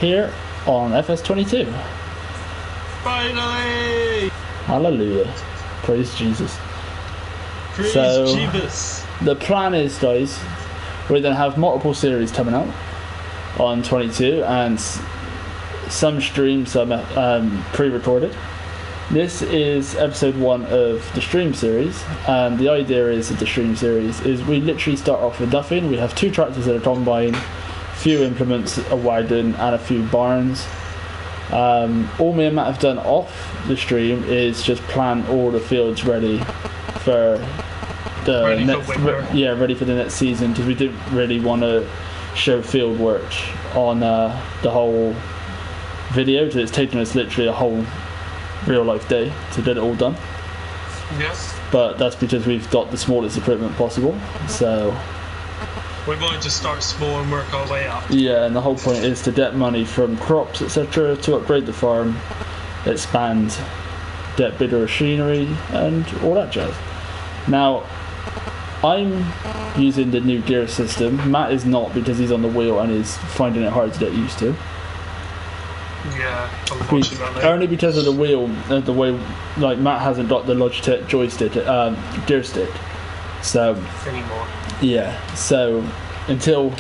here on Fs22. Finally! Hallelujah. Praise Jesus. Praise So, Jesus. the plan is, guys, we're going to have multiple series coming out on 22 and some streams, some pre-recorded. This is episode 1 of the stream series, and the idea is of the stream series is we literally start off with nothing. We have 2 tractors at a combine, few implements, a wagon, and a few barns. All me and Matt have done off the stream is just plan all the fields ready for the ready for the next season, because we didn't really want to show field work on the whole video, because it's taken us literally a whole real life day to get it all done. Yes. But that's because we've got the smallest equipment possible, so we wanted to start small and work our way up. Yeah, and the whole point is to get money from crops, etc., to upgrade the farm, expand, get bigger machinery, and all that jazz. Now, I'm using the new gear system. Matt is not, because he's on the wheel and is finding it hard to get used to. Yeah, unfortunately. Only because of the wheel, the way, like, Matt hasn't got the Logitech joystick, gear stick. So anymore. Yeah, so until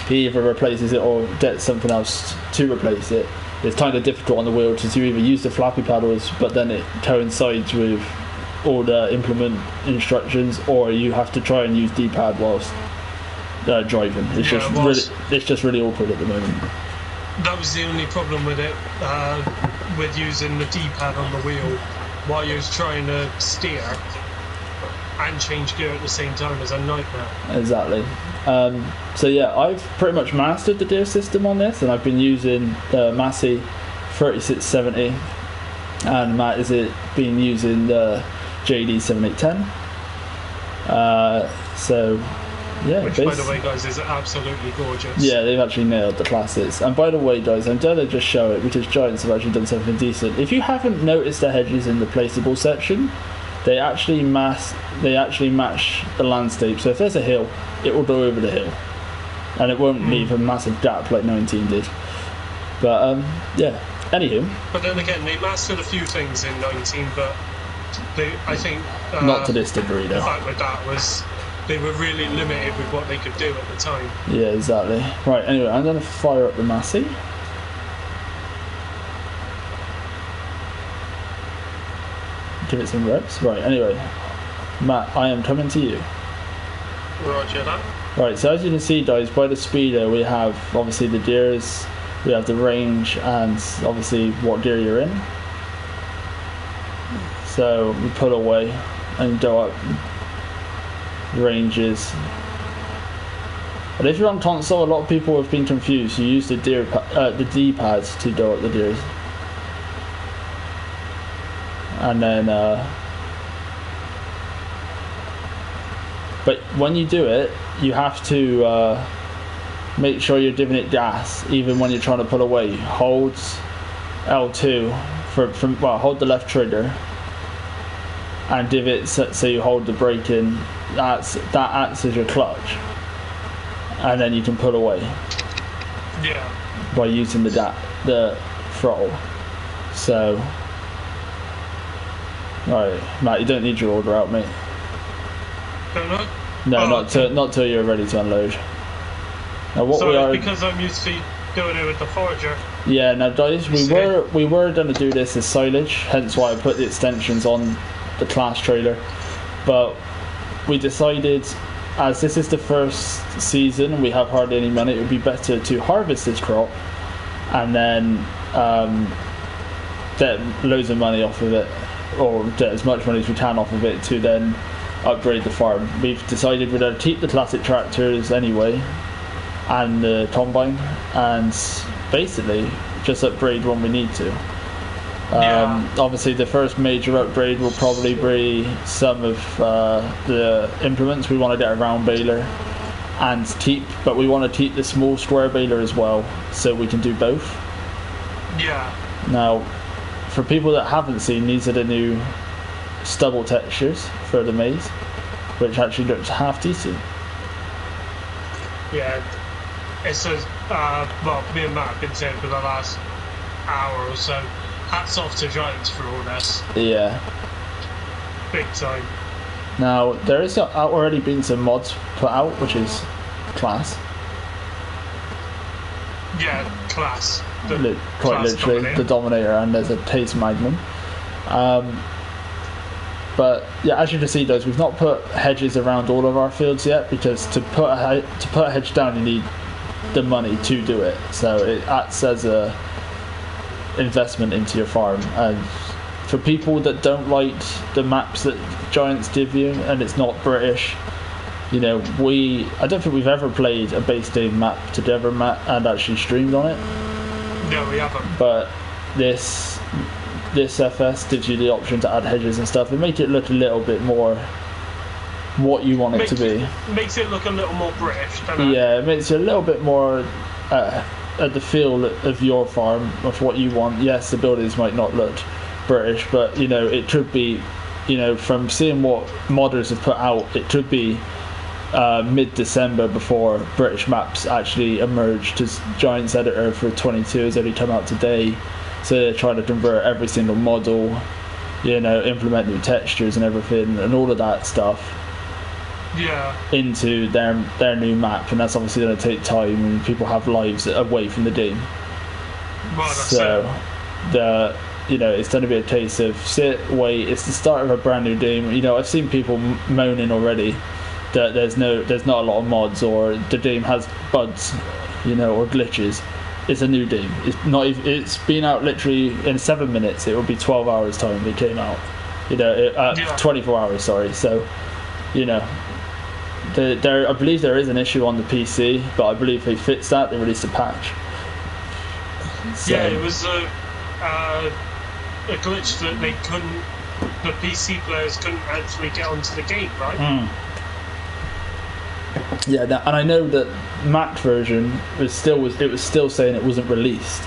he either replaces it or gets something else to replace it, it's kind of difficult on the wheel to either use the flappy paddles, but then it coincides with all the implement instructions, or you have to try and use D-pad whilst driving. It's just really awkward at the moment. That was the only problem with it, with using the D-pad on the wheel while you're trying to steer and change gear at the same time is a nightmare. Exactly. So yeah, I've pretty much mastered the gear system on this, and I've been using the Massey 3670, and Matt is been using the JD 7810. So yeah, which by the way, guys, is absolutely gorgeous. Yeah, they've actually nailed the classics. And by the way, guys, I'm going to just show it because Giants have actually done something decent. If you haven't noticed the hedges in the placeable section, they actually match the landscape. So if there's a hill, it will go over the hill, and it won't leave a massive gap like 19 did. But yeah. Anywho. But then again, they mastered a few things in 19, but I think not to this degree, though. The fact with that was they were really limited with what they could do at the time. Yeah, exactly. Right. Anyway, I'm going to fire up the Massey. Give it some reps. Right, anyway, Matt, I am coming to you. Roger that. Right, so as you can see, guys, by the speeder we have obviously the gears, we have the range, and obviously what gear you're in. So we pull away and go up ranges. But if you're on console, a lot of people have been confused. You use the D-pads to go up the gears. And then but when you do it, you have to make sure you're giving it gas even when you're trying to pull away. Hold L2 hold the left trigger and give it so you hold the brake in. That acts as your clutch, and then you can pull away. Yeah. By using the throttle. So alright, Matt, you don't need your order out, mate. Don't I? No, not till you're ready to unload. Now what because I'm used to doing it with the forger. Yeah, now guys, we were going to do this as silage, hence why I put the extensions on the class trailer. But we decided, as this is the first season and we have hardly any money, it would be better to harvest this crop and then get loads of money off of it, or get as much money as we can off of it to then upgrade the farm. We've decided we're going to keep the classic tractors anyway and the combine, and basically just upgrade when we need to. Obviously the first major upgrade will probably be some of the implements. We want to get a round baler and but we want to keep the small square baler as well, so we can do both. Yeah. Now, for people that haven't seen, these are the new stubble textures for the maize, which actually looks half decent. Yeah, it's a well, me and Matt have been saying for the last hour or so. Hats off to Giants for all this. Yeah. Big time. Now there is already been some mods put out, which is class. Yeah, class. Quite literally, the Dominator, and there's a Taste Magnum. But yeah, as you can see, guys, we've not put hedges around all of our fields yet, because to put a hedge down, you need the money to do it. So it acts as a investment into your farm. And for people that don't like the maps that Giants give you, and it's not British, you know, I don't think we've ever played a base game map together, Matt, and actually streamed on it. No, we haven't. But this FS gives you the option to add hedges and stuff and make it look a little bit more what you want it to be. Makes it look a little more British, doesn't it? Yeah, it makes it a little bit more at the feel of your farm, of what you want. Yes, the buildings might not look British, but you know, it could be, you know, from seeing what modders have put out, it could be mid-December before British maps actually emerged, as Giants editor for 22 has only come out today. So they're trying to convert every single model, you know, implement new textures and everything and all of that stuff into their new map, and that's obviously going to take time, and people have lives away from the game. Well, so you know, it's going to be a case of sit, wait. It's the start of a brand new game. You know, I've seen people moaning already that there's not a lot of mods, or the game has bugs, you know, or glitches. It's a new game. It's been out literally in 7 minutes. It will be 12 hours time it came out. You know, 24 hours. Sorry. So, you know, I believe there is an issue on the PC, but I believe they fixed that. They released a patch. So, yeah, it was a glitch that the PC players couldn't actually get onto the game, right? Yeah, and I know that Mac version was still saying it wasn't released,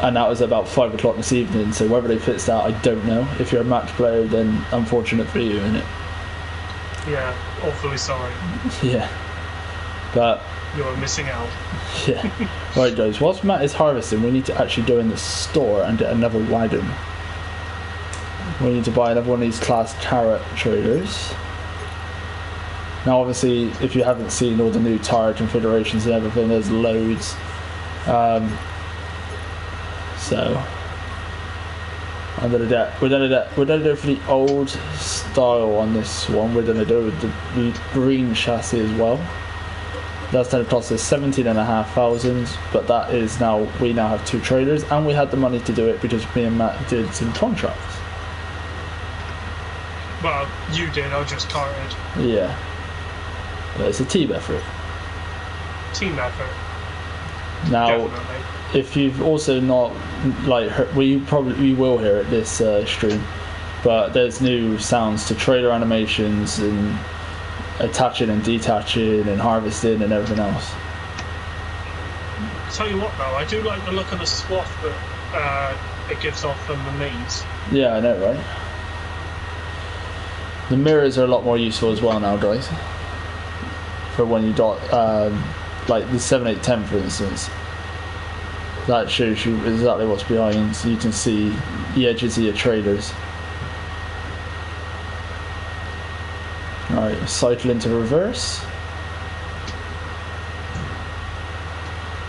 and that was about 5 o'clock this evening. So whether they fixed that, I don't know. If you're a Mac player, then unfortunate for you, innit? Yeah, awfully sorry. Yeah, but you're missing out. Yeah. Right, guys. Whilst Matt is harvesting, we need to actually go in the store and get another wagon. We need to buy another one of these class carrot traders. Now, obviously, if you haven't seen all the new tire configurations and everything, there's loads. So we're gonna do for the old style on this one. We're gonna do with the green chassis as well. That's going to cost us 17,500, but that is we now have 2 traders, and we had the money to do it because me and Matt did some contracts. Well, you did. I just carted. Yeah. But it's a team effort. Team effort. Now, definitely. If you've also not we will hear it this stream, but there's new sounds to trader animations and attaching and detaching and harvesting and everything else. Tell you what, though, I do like the look of the swath that it gives off from the maze. Yeah, I know, right? The mirrors are a lot more useful as well now, guys. For when you got like the 7810, for instance, that shows you exactly what's behind, so you can see the edges of your traders. Alright, cycle into reverse.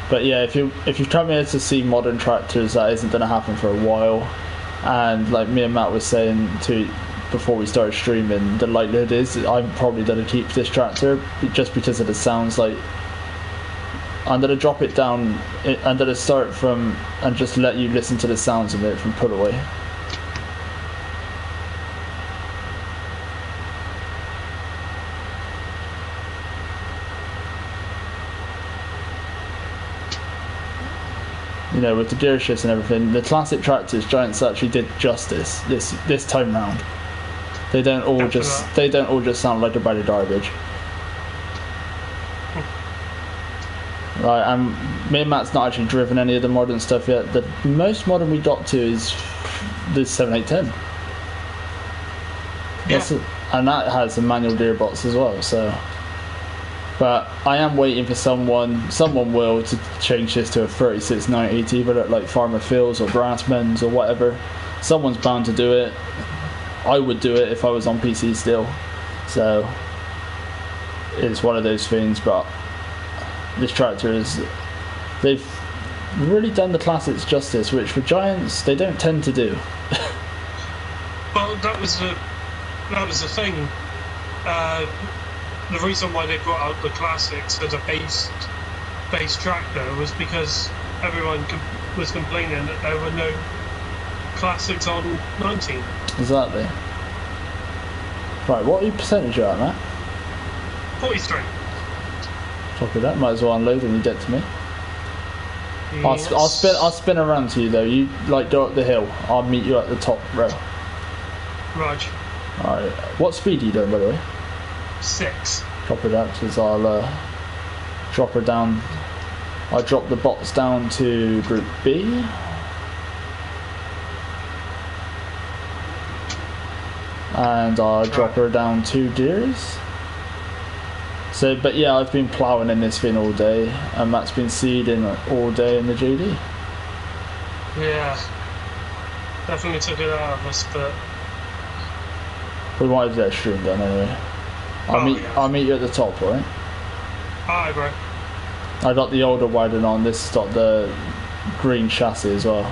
But yeah, if you come here to see modern tractors, that isn't going to happen for a while. And like me and Matt was saying before we started streaming, the likelihood is I'm probably going to keep this tractor just because of the sounds. Like, I'm going to drop it down, I'm going to start from and just let you listen to the sounds of it from put away. You know, with the gear shifts and everything, the classic tractors, Giants actually did justice this time round. They don't all just sound like a bag of garbage. Right, me and Matt's not actually driven any of the modern stuff yet. The most modern we got to is the 7810. Yeah. And that has a manual gearbox as well, so But I am waiting for someone will to change this to a 3690, either like Farmer Phil's or Brassman's or whatever. Someone's bound to do it. I would do it if I was on PC still. So it's one of those things, but this tractor they've really done the classics justice, which for Giants they don't tend to do. Well, that was the thing. The reason why they brought out the classics as a base tractor was because everyone was complaining that there were no classics on 19. Exactly. Right, what are your percentage you at, Matt? 43. Copy that. Might as well unload when you get to me. Yes. I'll spin around to you though. You like go up the hill. I'll meet you at the top row. Raj. Alright. What speed are you doing, by the way? 6. Copy that, because I'll drop her down. I'll drop the bots down to Group B. And I'll drop her down 2 deers. So, but yeah, I've been ploughing in this thing all day, and Matt's been seeding all day in the JD. Yeah. Definitely took it out of us, but We wanted to get a stream done anyway. I'll meet you at the top, right? Alright, bro. I got the older wagon on. This has got the green chassis as well.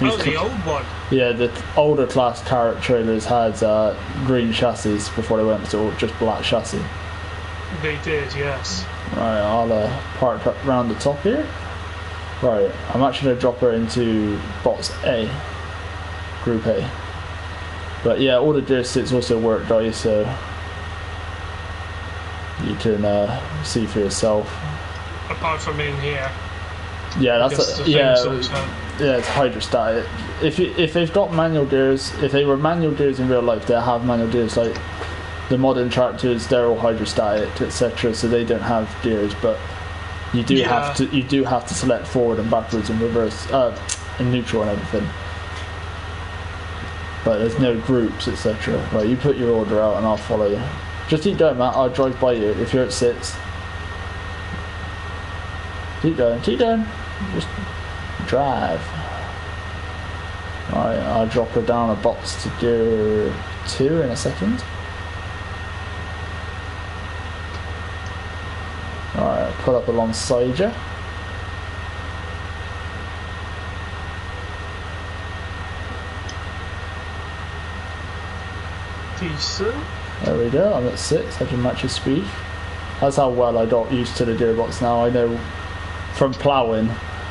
Oh, the old one. Yeah, the older class carrot trailers had green chassis before they went to just black chassis. They did, yes. Right, I'll park up around the top here. Right, I'm actually going to drop her into box A, Group A. But yeah, all the deer sticks also work, guys, so you can see for yourself. Apart from in here. Yeah, that's it's hydrostatic. If they've got manual gears, if they were manual gears in real life, they'll have manual gears. Like the modern tractors, they're all hydrostatic, etc. So they don't have gears, but you do have to select forward and backwards and reverse, and neutral and everything. But there's no groups, etc. Right, you put your order out and I'll follow you. Just keep going, Matt. I'll drive by you if you're at 6. Keep going. Just drive. Alright, I'll drop her down a box to gear 2 in a second. Alright, I'll pull up alongside you. Decent. There we go, I'm at 6, I can match your speed. That's how well I got used to the gearbox now. I know from ploughing,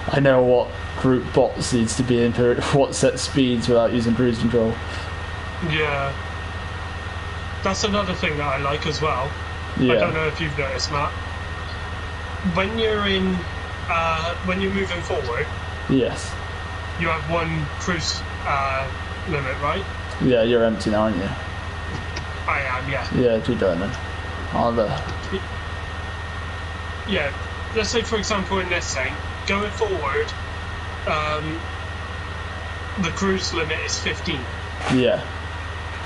I know what group box needs to be in for what set speeds without using cruise control. Yeah. That's another thing that I like as well. Yeah. I don't know if you've noticed, Matt. When you're moving forward, Yes. you have one cruise limit, right? Yeah, you're empty now, aren't you? I am, yeah. Yeah, keep going then. Yeah, let's say for example in this thing, going forward, the cruise limit is 15. Yeah.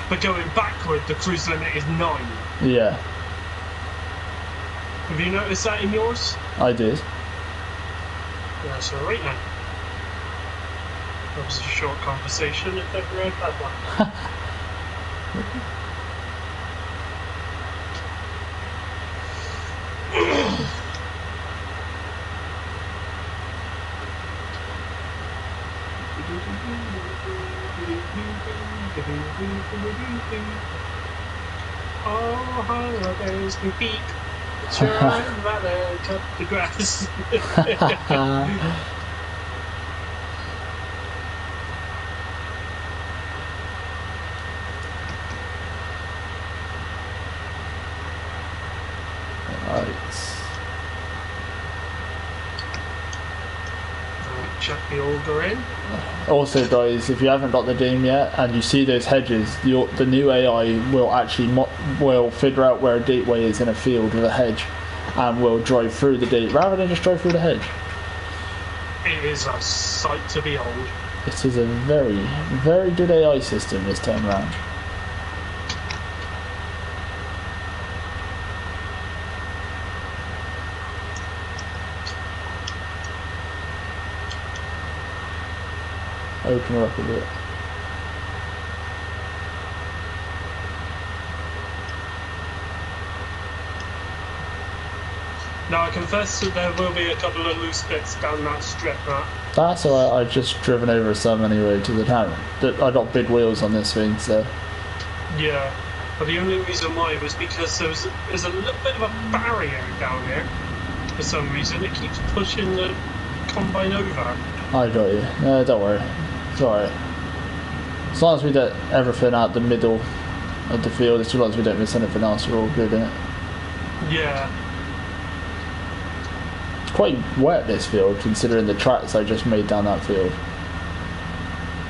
But going backward, the cruise limit is 9. Yeah. Have you noticed that in yours? I did. That's alright then. That was a short conversation if ever I've had one. Oh, holidays can peak. Sure, I'd rather cut the grass. Chuck the auger in. Also, guys, if you haven't got the game yet and you see those hedges, the new AI will actually will figure out where a gateway is in a field with a hedge, and will drive through the gate rather than just drive through the hedge. It is a sight to behold. This is a very, very good AI system this time around. open her up a bit. Now I confess that there will be a couple of loose bits down that strip, Matt. That's alright, I've just driven over some anyway to the town. I got big wheels on this thing, so... Yeah, but the only reason why was because there's a little bit of a barrier down here. For some reason, it keeps pushing the combine over. I got you. No, don't worry. It's alright. As long as we get everything out the middle of the field, as long as we don't miss anything else, we're all good, innit? Yeah. It's quite wet, this field, considering the tracks I just made down that field.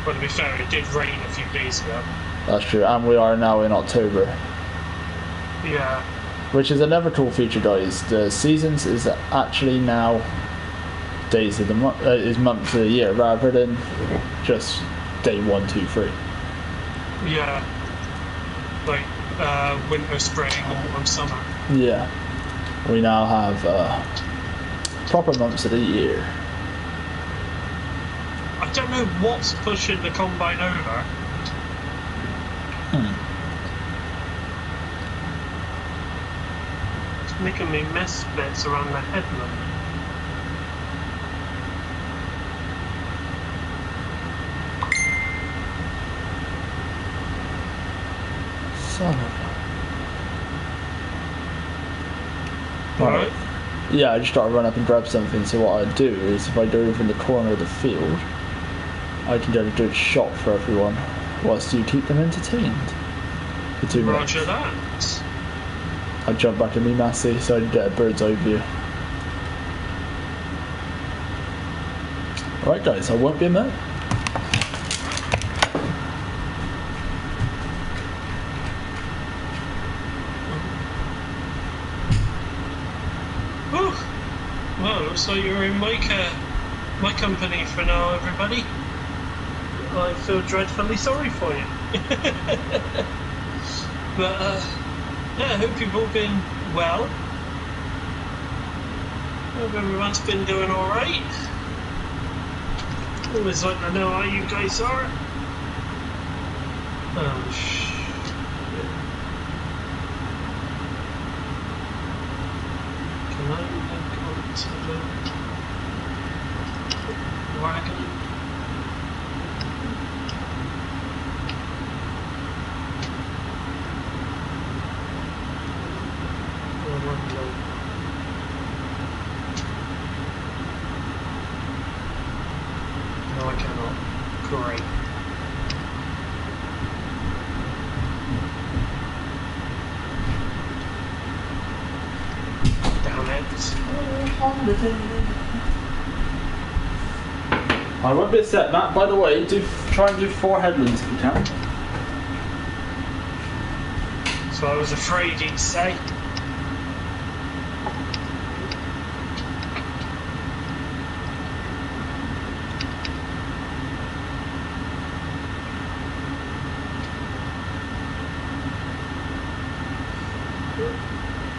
But to be fair, it did rain a few days ago. That's true, and we are now in October. Yeah. Which is another cool feature, guys. The seasons is actually now days of the month, is months of the year, rather than just day 1, 2, 3. Yeah. Like winter, spring, autumn, summer. Yeah. We now have proper months of the year. I don't know what's pushing the combine over. It's making me miss bits around the headland. Son of a... Right. Yeah, I just got to run up and grab something, so what I do is if I go over in the corner of the field, I can get a good shot for everyone, whilst you keep them entertained for 2 minutes. Roger that. I jump back in me Massey so I can get a bird's eye view. Alright guys, I won't be a minute. Well, looks like you're in my company for now, everybody. I feel dreadfully sorry for you. But, yeah, I hope you've all been well. Hope everyone's been doing alright. Always like to know how you guys are. Oh, shit. Can I link onto the wagon? No, I cannot. Great. Damn it. I won't be upset, Matt. By the way, try and do 4 headlands if you can. So I was afraid he'd say.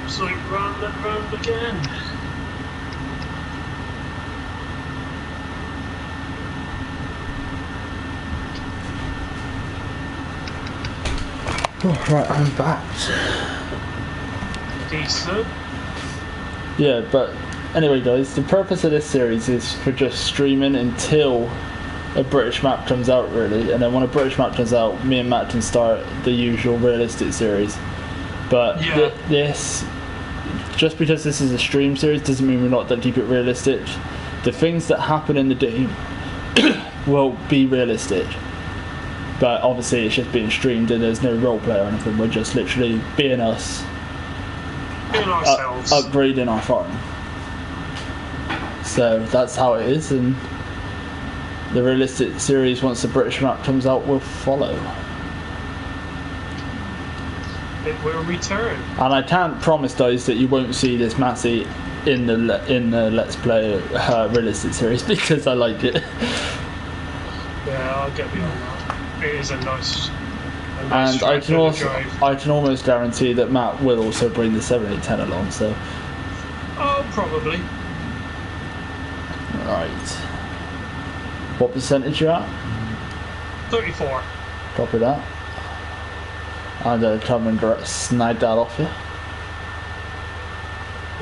It's like round and round again. Oh, right, I'm back. Decent. Yeah, but anyway guys, the purpose of this series is for just streaming until a British map comes out, really, and then when a British map comes out, me and Matt can start the usual realistic series. But Yeah. this, just because this is a stream series doesn't mean we're not going to keep it realistic. The things that happen in the game will be realistic, but obviously it's just being streamed and there's no roleplay or anything. We're just literally being us, Being ourselves. upgrading our farm. So that's how it is, and the realistic series, once the British map comes out, will follow. It will return. And I can't promise, guys, that you won't see this Massey in the Let's Play realistic series, because I like it. Yeah, I'll get beyond that. It is a nice And I can drive. almost guarantee that Matt will also bring the 7810 along. So, Oh, probably. right. What percentage you at? 34. Copy that. And come and snag that off you.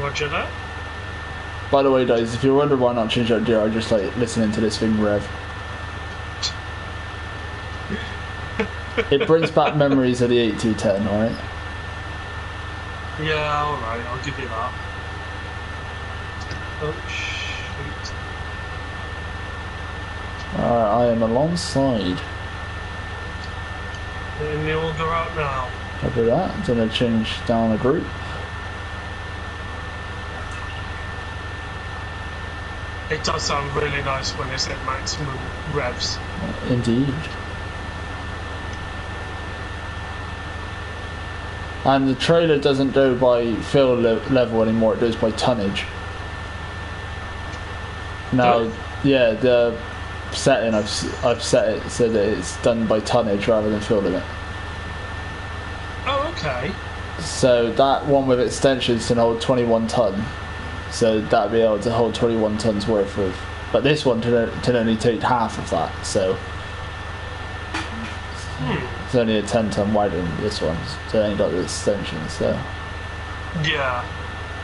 Roger that. By the way, guys, if you're wondering why not change out gear, I just like listening to this thing rev. It brings back memories of the 8210, alright? Yeah, alright, I'll give you that. Oh, shoot. Alright, I am alongside. And the order out now. Copy that. I'm going to change down a group. It does sound really nice when it's at maximum revs. Indeed. And the trailer doesn't go by fill level anymore, it goes by tonnage. Now, yeah, the setting I've set it so that it's done by tonnage rather than fill limit. Oh, okay. So that one with extensions can hold 21 ton. So that'd be able to hold 21 tons worth of. But this one can only take half of that. So it's only a 10 ton wider than this one. So it ain't got the extensions. So yeah.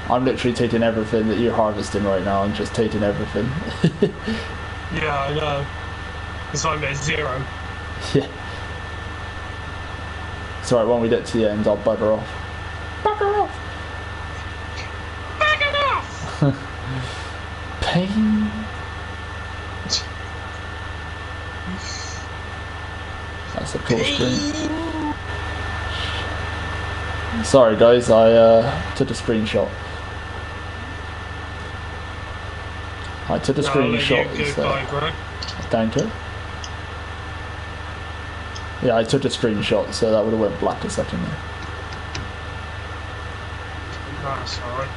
I'm literally taking everything that you're harvesting right now. I'm just taking everything. Yeah, I know. It's like at 0. Yeah. It's alright, when we get to the end, I'll bugger off. Bugger off! Bugger off! Pain. That's a cool screen. Sorry guys, I took a screenshot. I took a screenshot. Down to it. Yeah, I took a screenshot, so that would have went black a second there. That's alright.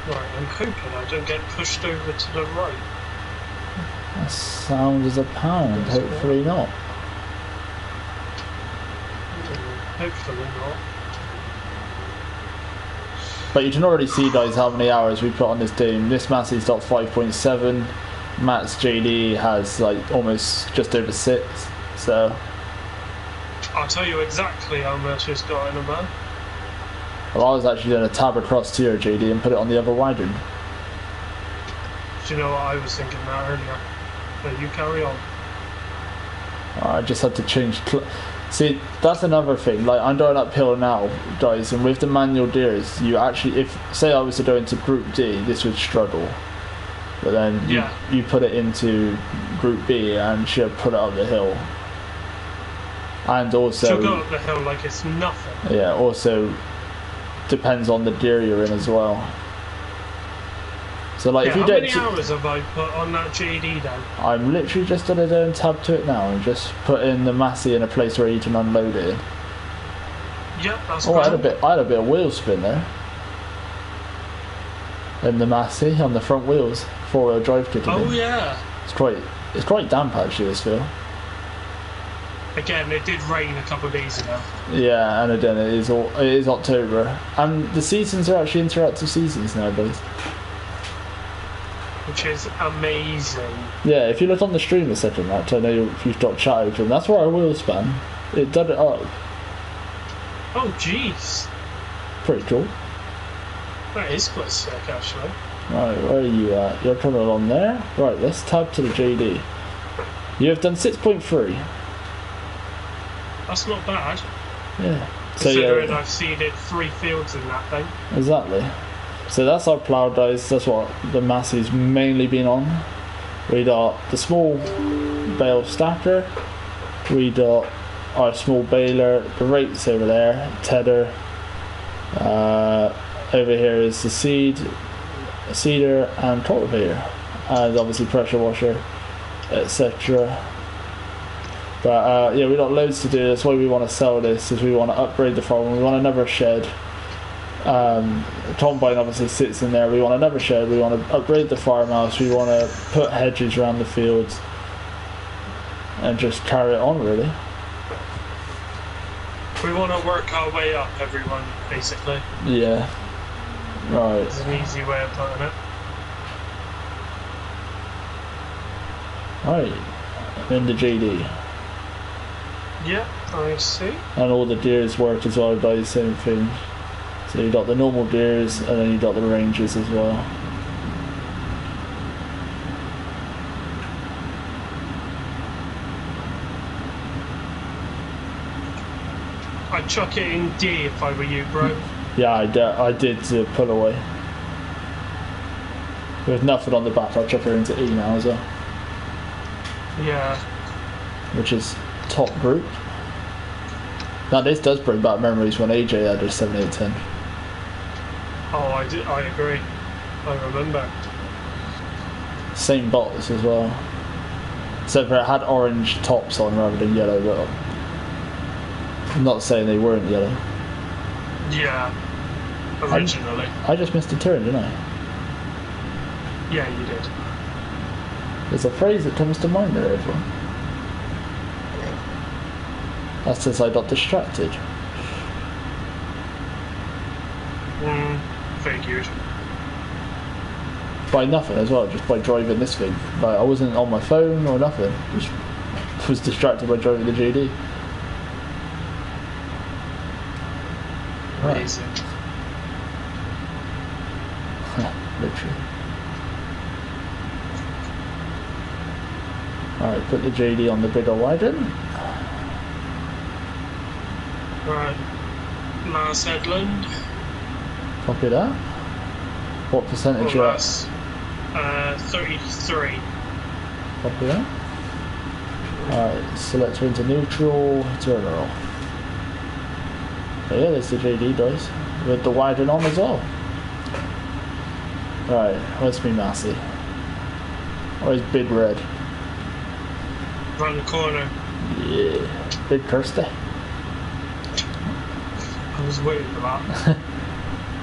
Right, I'm hoping I don't get pushed over to the right. That sound is a pound, hopefully not. Hopefully not. But you can already see, guys, how many hours we put on this game. This Massey's got 5.7. Matt's JD has like almost just over 6. So I'll tell you exactly how much it's got in a man. well, I was actually going to tab across to your JD and put it on the other wagon. Do you know what I was thinking that earlier? But you carry on. I just had to change. See, that's another thing. Like, I'm going uphill now, guys, and with the manual gears, you actually, if say I was to go into Group D, this would struggle. But then you put it into Group B and she'll put it up the hill. And also, she'll go up the hill like it's nothing. Yeah, also depends on the gear you're in as well. So like, if you how many hours have I put on that JD then? I'm literally just gonna go and tab to it now and just put in the Massey in a place where you can unload it. Yep, that's I had a bit of wheel spin there. In the Massey on the front wheels, 4-wheel drive kicking in. Oh yeah. It's quite damp actually, this feel. Again, it did rain a couple of days ago. Yeah, and again it is October, and the seasons are actually interactive seasons nowadays. Which is amazing. Yeah, if you look on the stream a second, Matt, I know if you've got chat open, that's where our wheel span. It did it up. Oh jeez. Pretty cool. That is quite sick actually. Right, where are you at? You're coming along there? Right, let's tab to the JD. You have done 6.3. That's not bad. Yeah. So considering I've seeded 3 fields in that thing. Exactly. So that's our plough, guys. That's what the Massey's mainly been on. We got the small bale stacker. We got our small baler. The rates over there. Tether. Over here is the seeder and cultivator, and obviously pressure washer, etc. But yeah, we got loads to do. That's why we want to sell this, is we want to upgrade the farm. We want another shed. Combine obviously sits in there. We want another shed. We want to upgrade the farmhouse. We want to put hedges around the fields. and just carry it on, really. We want to work our way up, everyone, basically. Yeah. Right. It's an easy way of putting it. Right. I'm in the JD. Yeah, I see. And all the deers work as well by the same thing. So you got the normal deers and then you got the rangers as well. I'd chuck it in D if I were you, bro. Yeah, I did pull away. With nothing on the back, I'll chuck her into E now as well. Yeah. Which is top group. Now this does bring back memories when AJ had a 7810. Oh, I agree. I remember. Same bottles as well. Except for it had orange tops on rather than yellow, but I'm not saying they weren't yellow. Yeah. Originally. I just missed a turn, didn't I? Yeah, you did. There's a phrase that comes to mind there, everyone. That's since I got distracted. Figured. By nothing as well, just by driving this thing. Like, I wasn't on my phone or nothing. Just was distracted by driving the JD. Amazing. Literally. Alright, put the JD on the bigger wagon. Right. Last headland. Copy that. What percentage are at? 33. Copy that. Alright, select her into neutral, turn her off. So yeah, there's the JD dice. With the wagon on as well. Right, where's me Massey? Where's Big Red? Round the corner. Yeah, Big Kirsty. I was waiting for that.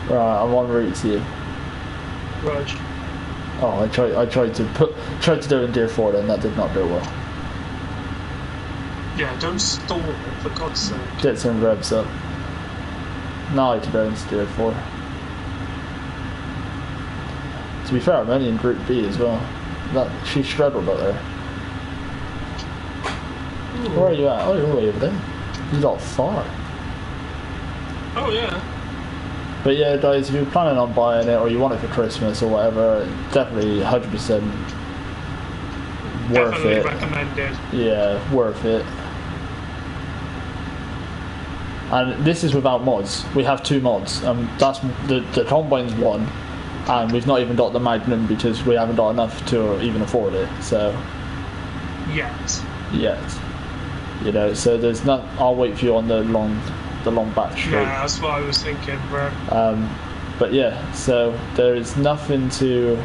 Right, I'm en route to you. Rog. Oh, I tried to do it in Deer 4 and that did not go well. Yeah, don't stall it, for God's sake. Get some revs up. Now I can go into Deer 4. To be fair, I'm only in Group B as well. She struggled up there. Ooh. Where are you at? Oh, you're way over there. You got far. Oh, yeah. But yeah, guys, if you're planning on buying it or you want it for Christmas or whatever, definitely 100% worth Definitely it. recommended. Yeah, worth it. And this is without mods. We have 2 mods. That's the Combine's 1, and we've not even got the Magnum because we haven't got enough to even afford it. So Yet. You know, so there's not. I'll wait for you on the long back straight. Yeah, that's what I was thinking, bro. But yeah, so there is nothing to.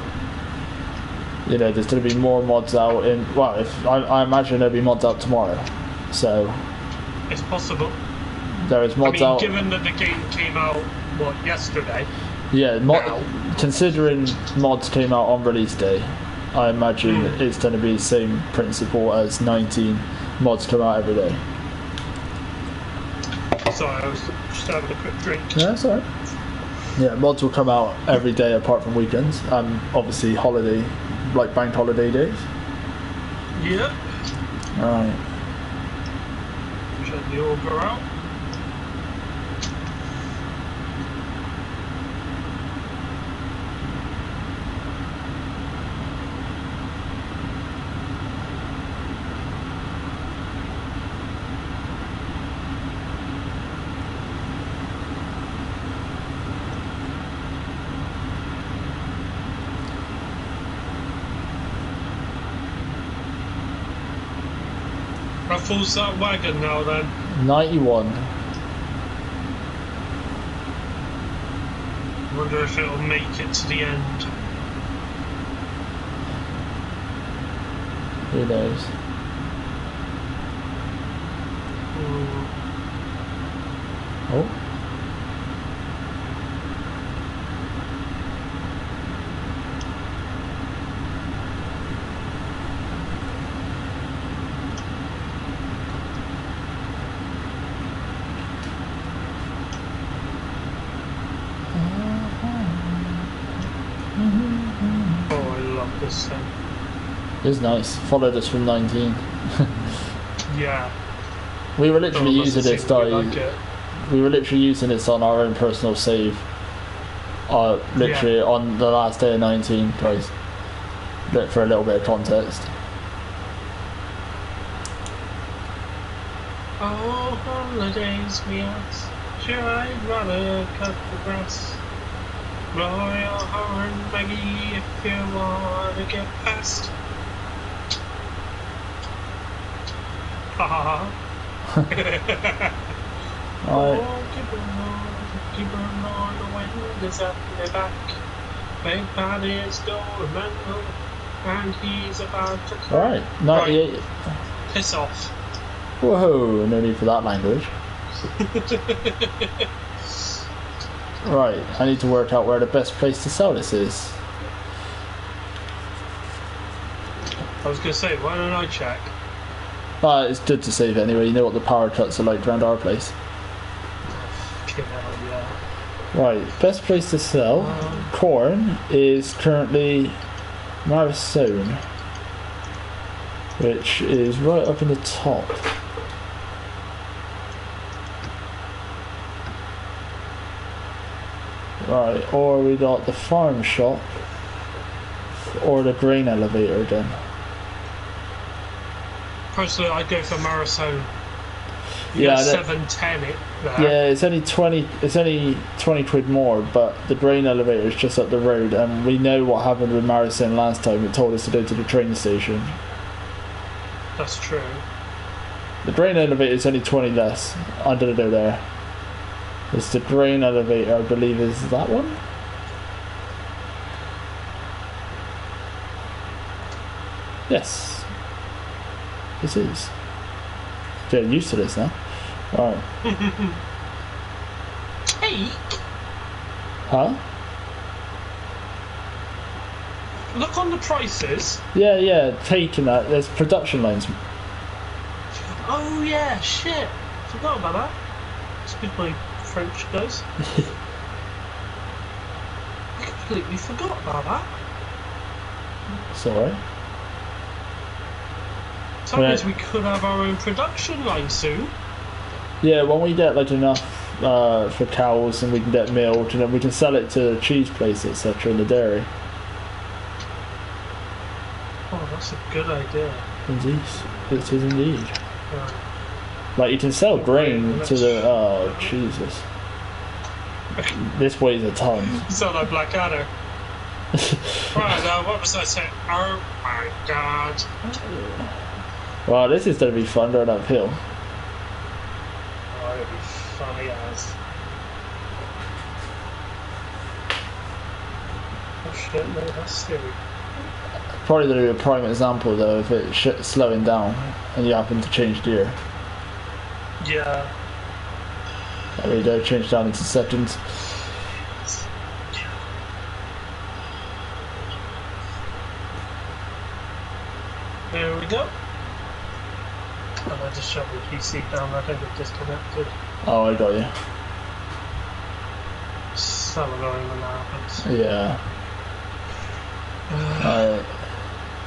You know, there's going to be more mods out in. Well, if I imagine there'll be mods out tomorrow. So It's possible. there is mods out. Given that the game came out, yesterday? Yeah, considering mods came out on release day, I imagine it's going to be the same principle as 19 mods come out every day. Sorry, I was just having a quick drink. Yeah, that's alright. Yeah, mods will come out every day apart from weekends, and obviously holiday, like bank holiday days. Yep. Right. Check the auger out. How full's that wagon now then? 91. I wonder if it'll make it to the end. Who knows? Oh. this thing. It's nice. Followed us from 19. Yeah. We were literally Doesn't using this seem to like die. it. We were literally using this on our own personal save. Literally on the last day of 19, guys. Look for a little bit of context. Oh, holidays, me ass. Sure, I'd rather cut the grass. Blow your horn, Maggie, if you want to get past. Ha ha ha. Oh, keep on, the wind is at my back. Big Paddy's dormant, and he's about to cry. Alright, 98. Right. Piss off. Whoa, no need for that language. Right, I need to work out where the best place to sell this is. I was going to say, why don't I check? It's good to save anyway, you know what the power cuts are like around our place. Fucking hell, yeah. Right, best place to sell corn is currently Marisone, which is right up in the top. Right, or we got the farm shop or the grain elevator then. Personally, I'd go for Marisone. Yeah, 710 it there. Yeah, it's only 20 quid more, but the grain elevator is just up the road, and we know what happened with Marisone last time. It told us to go to the train station. That's true. The grain elevator is only 20 less. I didn't know there. It's the grain elevator, I believe, is that one? Yes. This is. Getting used to this now. Alright. Hey! Huh? Look on the prices. Yeah, taking that. There's production lines. Oh yeah, shit. Forgot about that. It's good my French goes. I completely forgot about that. It's alright. So that means we could have our own production line soon. Yeah, when we get like enough for cows and we can get milk, and then we can sell it to cheese place, etc. in the dairy. Oh, that's a good idea. Indeed. It is indeed. Right. Like you can sell grain to the... Oh, Jesus. This weighs a ton. You sound like Blackadder. Right, now what was I saying? Oh my god. Wow, this is going to be fun going uphill. Oh, it'll be funny as. Oh shit, no, that's scary. Probably going to be a prime example though if it's slowing down and you happen to change gear. Yeah. There we go, change down into seconds. There we go. And I just shut the PC down, I think it disconnected. Oh, I got you. So annoying when that happens. Yeah. Alright.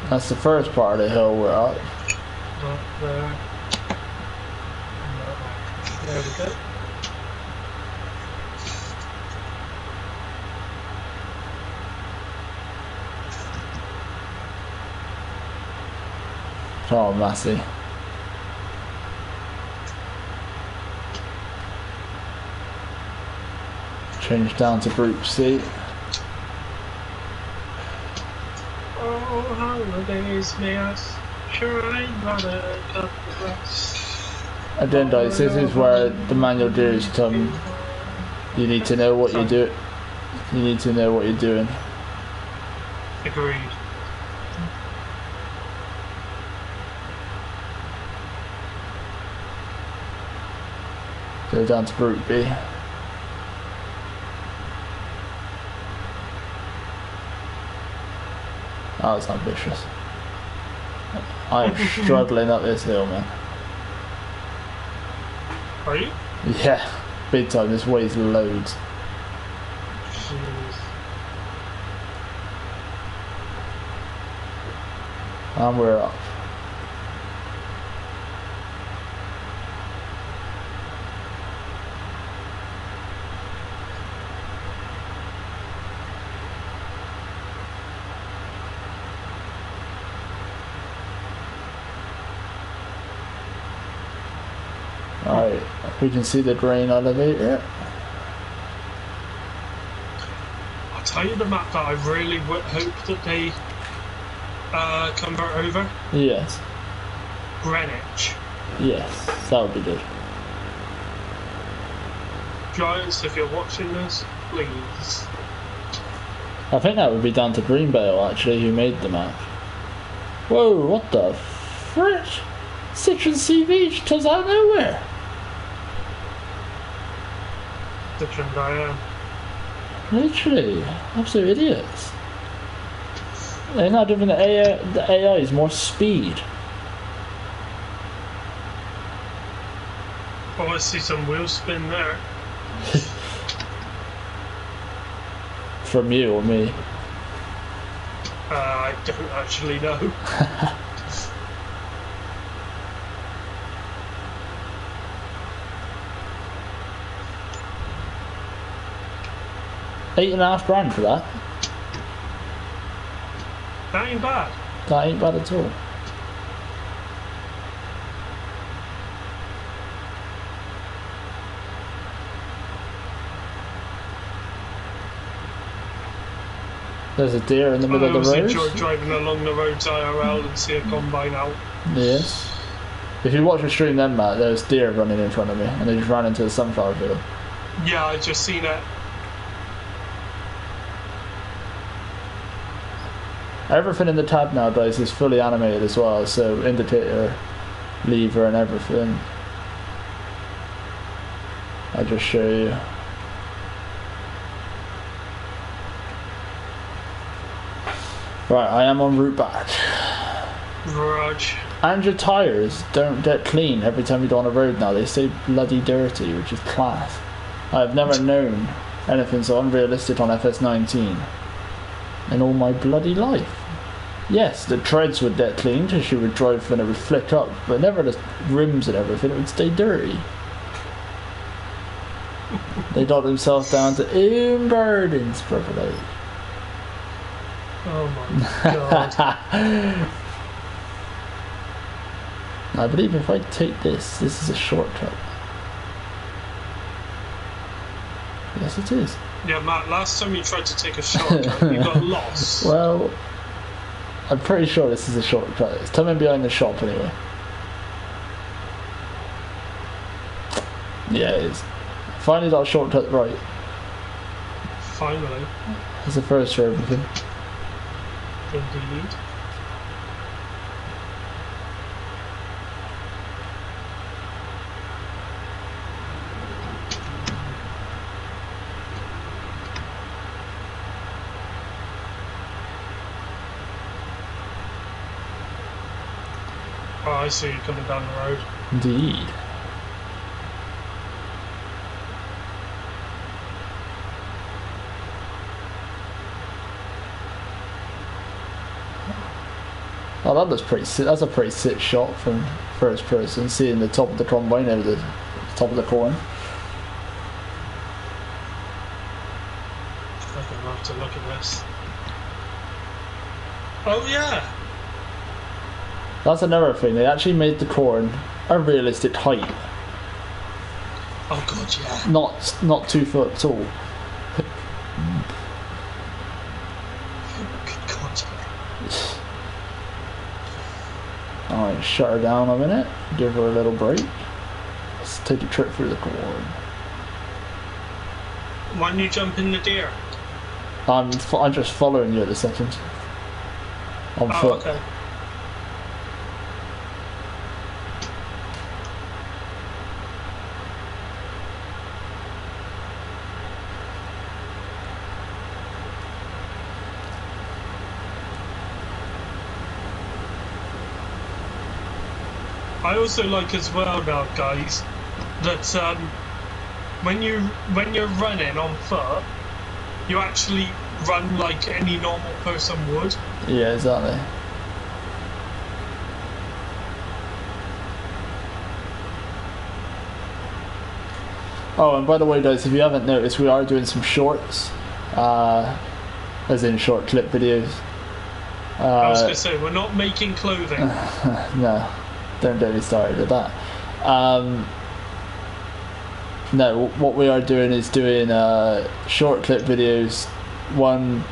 That's the first part of the hill we're up. Up there. There we go. Oh, Massey. Change down to Group C. Oh, holidays, yes. Sure, I'd rather cut the grass. And then guys, this is where the manual gears come. You need to know what you do. You need to know what you're doing. Agreed. Go down to Group B. That was ambitious. I'm struggling up this hill, man. Are you? Yeah, big time. This weighs loads. Jeez. And we're up. Alright, we can see the drain elevator. I'll tell you the map that I really hope that they convert over. Yes. Greenwich. Yes, that would be good. Giants, if you're watching this, please. I think that would be down to Greenbale, actually, who made the map. Whoa, what the frick? Citroen CV just comes out of nowhere. Citroen Diane. Literally, absolute idiots. They're not giving the AIs more speed. Oh, I see some wheel spin there. From you or me? I don't actually know. £8.5 for that. That ain't bad. That ain't bad at all. There's a deer in the middle of the road. I always enjoy driving along the roads IRL and see a combine out. Yes. If you watch the stream then, Matt, there's deer running in front of me and they just ran into the sunflower field. Yeah, I just seen it. Everything in the tab nowadays is fully animated as well, so indicator, lever and everything. I'll just show you. Right, I am en route back. Raj. And your tyres don't get clean every time you go on a road now. They stay bloody dirty, which is class. I've never known anything so unrealistic on Fs19 in all my bloody life. Yes, the treads would get cleaned as you would drive and it would flick up, but never the rims and everything, it would stay dirty. They got themselves down to burdens privilege. Oh my god. I believe if I take this is a shortcut. Yes, it is. Yeah, Matt, last time you tried to take a shortcut, you got lost. Well, I'm pretty sure this is a shortcut. It's coming behind the shop anyway. Yeah, it is. Finally got a shortcut right. Finally. It's the first for everything. Indeed. Oh, I see you coming down the road. Indeed. Oh, that looks pretty sick. That's a pretty sick shot from first person, seeing the top of the combine over the top of the corn. I'm gonna have to look at this. Oh yeah! That's another thing. They actually made the corn a realistic height. Oh god, yeah. Not 2 foot tall. Good god, yeah. Alright, shut her down a minute. Give her a little break. Let's take a trip through the corn. Why don't you jump in the deer? I'm just following you at the second. On foot. Okay. I also like as well now, guys, that when you're running on foot, you actually run like any normal person would. Yeah, exactly. Oh, and by the way, guys, if you haven't noticed, we are doing some shorts, as in short clip videos. I was going to say, we're not making clothing. No, don't get me started with that. No, what we are doing is doing short clip videos. One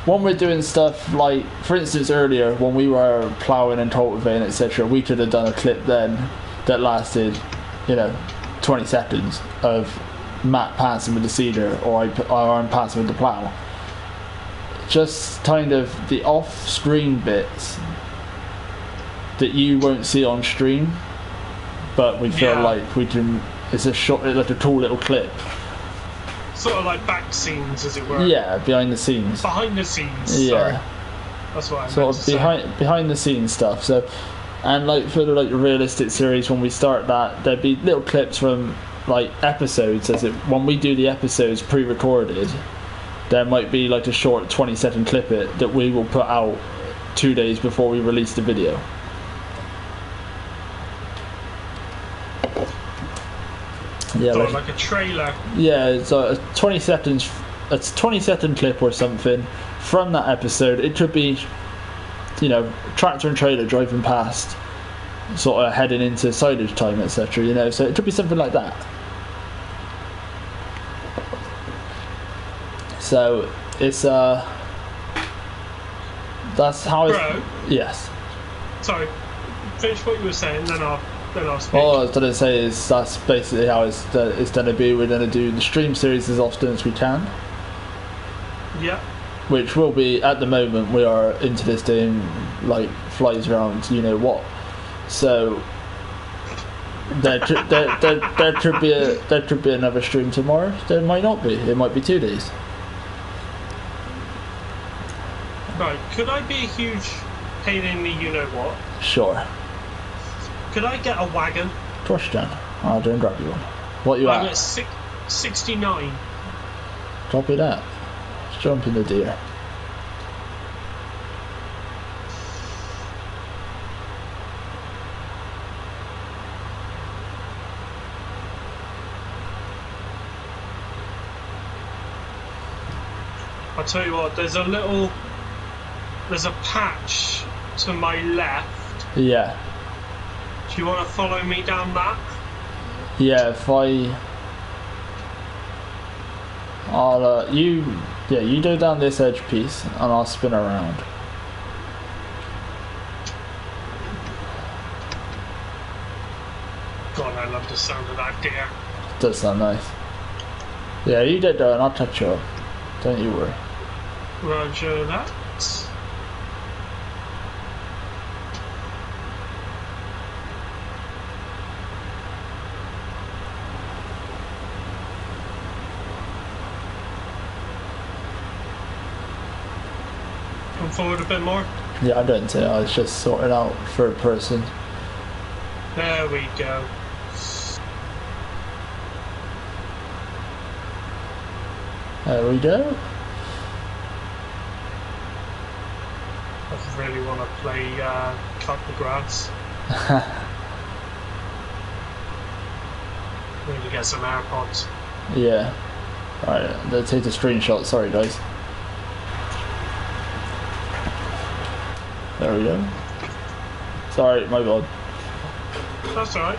we're doing stuff like, for instance, earlier when we were ploughing and cultivating, etc., we could have done a clip then that lasted, 20 seconds of Matt passing with the seeder or I'm passing with the plough. Just kind of the off-screen bits that you won't see on stream, but we feel like we can. It's a short, like a cool little clip. Sort of like back scenes, as it were. Yeah, behind the scenes. Behind the scenes. Yeah, sorry. That's what I sort meant of behind the scenes stuff. So, and like for the realistic series, when we start that, there'd be little clips from like episodes. When we do the episodes pre-recorded, there might be like a short 20-second clip that we will put out 2 days before we release the video. Yeah, like a trailer. Yeah, it's a 20-second clip or something from that episode. It could be, tractor and trailer driving past, sort of heading into silage time, etc. So it could be something like that. So it's that's how it's. Bro. Yes. Sorry. Finish what you were saying, then I'll speak. All I was going to say is that's basically how it's going to be. We're going to do the stream series as often as we can. Yeah. Which will be, at the moment, we are into this doing like flies around, what. So there could be another stream tomorrow. There might not be. It might be 2 days. Right. Could I be a huge pain in the you-know-what? Sure. Could I get a wagon? Of course you can. I'll go and grab you one. What you I'm at? at 69. Copy that. Let's jump in the deer. I'll tell you what, there's a patch to my left. Yeah. Do you want to follow me down that? Yeah, you go down this edge piece and I'll spin around. God, I love the sound of that deer. It does sound nice. Yeah, you get there and I'll touch you up. Don't you worry. Roger that. Come forward a bit more. Yeah, I don't say I was just sorting out third person. There we go. There we go. I really want to play cut the grass. Need to get some AirPods. Yeah. Alright, let's take a screenshot. Sorry, guys. There we go. Sorry, my bad. That's alright.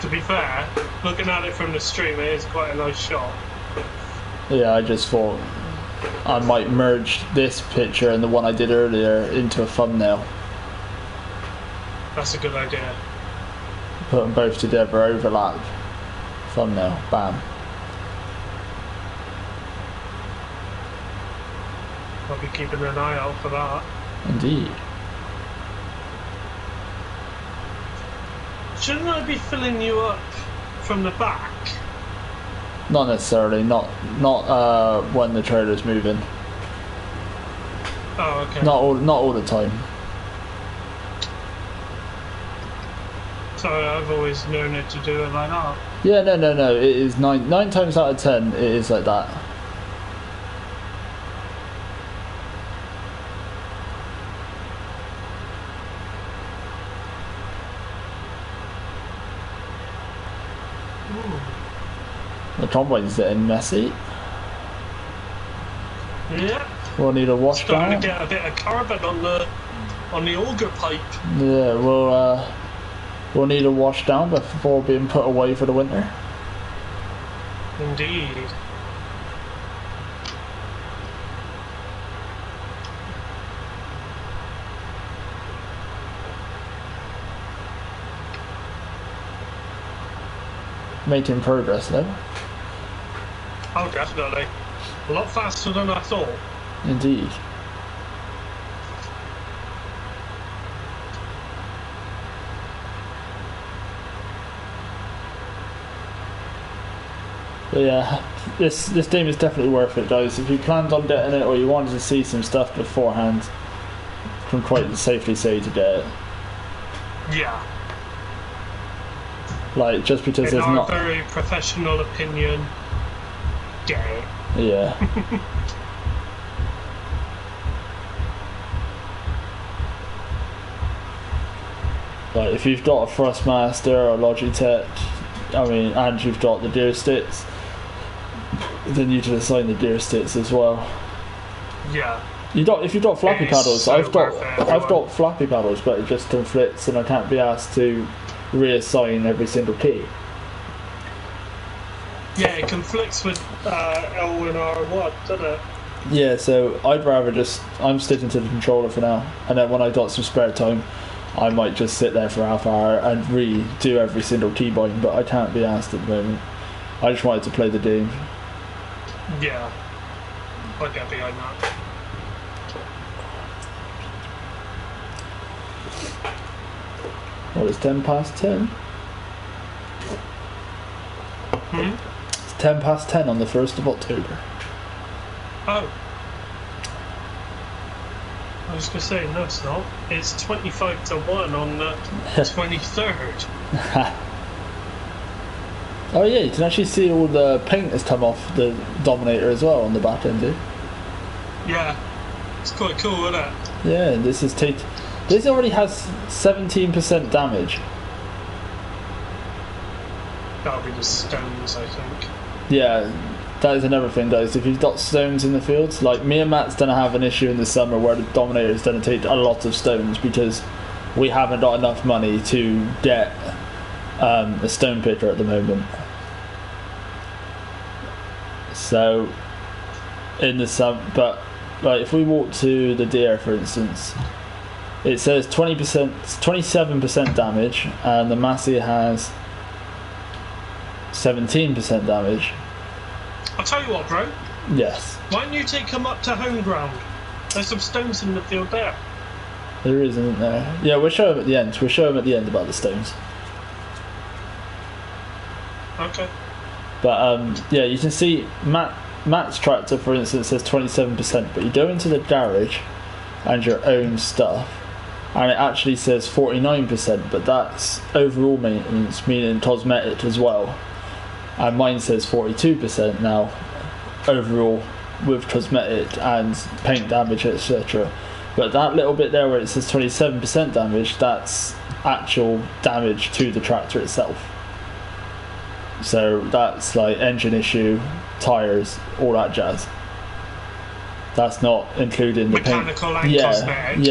To be fair, looking at it from the stream, it is quite a nice shot. Yeah, I just thought I might merge this picture and the one I did earlier into a thumbnail. That's a good idea. Put them both together, overlap. Thumbnail, bam. I'll be keeping an eye out for that. Indeed. Shouldn't I be filling you up from the back? Not necessarily, not when the trailer's moving. Oh, okay. Not all the time. Sorry, I've always known it to do it like that. Yeah, no. It is nine times out of 10. It is like that. The combine's getting messy. Yeah. We'll need a wash Starting down. to get a bit of carbon on the auger pipe. Yeah, we'll need a wash down before being put away for the winter. Indeed. Making progress though. Oh, definitely. A lot faster than I thought. Indeed. But yeah, this game is definitely worth it, guys. If you planned on getting it or you wanted to see some stuff beforehand, can quite safely say to get it. Yeah. Like, just because In there's our not... very professional opinion, get it. Yeah. Like, if you've got a Thrustmaster or a Logitech, and you've got the deer sticks, then you can assign the deer sticks as well. Yeah. If you've got flappy It is paddles, so I've got perfect. flappy paddles, but it just conflicts, and I can't be asked to reassign every single key. Yeah, it conflicts with L and R1, doesn't it? Yeah, so I'm sticking to the controller for now, and then when I got some spare time, I might just sit there for half an hour and redo every single keybind, but I can't be asked at the moment. I just wanted to play the game. Yeah. I'll get behind that. Well, it's 10 past 10. It's 10 past 10 on the 1st of October. Oh. I was going to say, no it's not. It's 25 to 1 on the 23rd. Oh yeah, you can actually see all the paint has come off the Dominator as well on the back end, dude. Yeah. It's quite cool, isn't it? Yeah, this already has 17% damage. That'll be the stones, I think. Yeah, that is another thing, guys. If you've got stones in the fields, like me and Matt's gonna have an issue in the summer where the Dominator is gonna take a lot of stones because we haven't got enough money to get a stone picker at the moment. So in the but like if we walk to the deer, for instance, it says 27% damage, and the Massey has 17% damage. I'll tell you what, bro. Yes, Why don't you take them up to home ground? There's some stones in the field there. there is, isn't there? Yeah, we'll show him at the end. We'll show him at the end about the stones. Okay. But yeah, you can see Matt's tractor, for instance, says 27%, but you go into the garage and your own stuff, and it actually says 49%, but that's overall maintenance, meaning cosmetic as well. And mine says 42% now, overall, with cosmetic and paint damage, etc. But that little bit there where it says 27% damage, that's actual damage to the tractor itself. So that's like engine issue, tyres, all that jazz. That's not including the Mechanical paint. and cosmetic.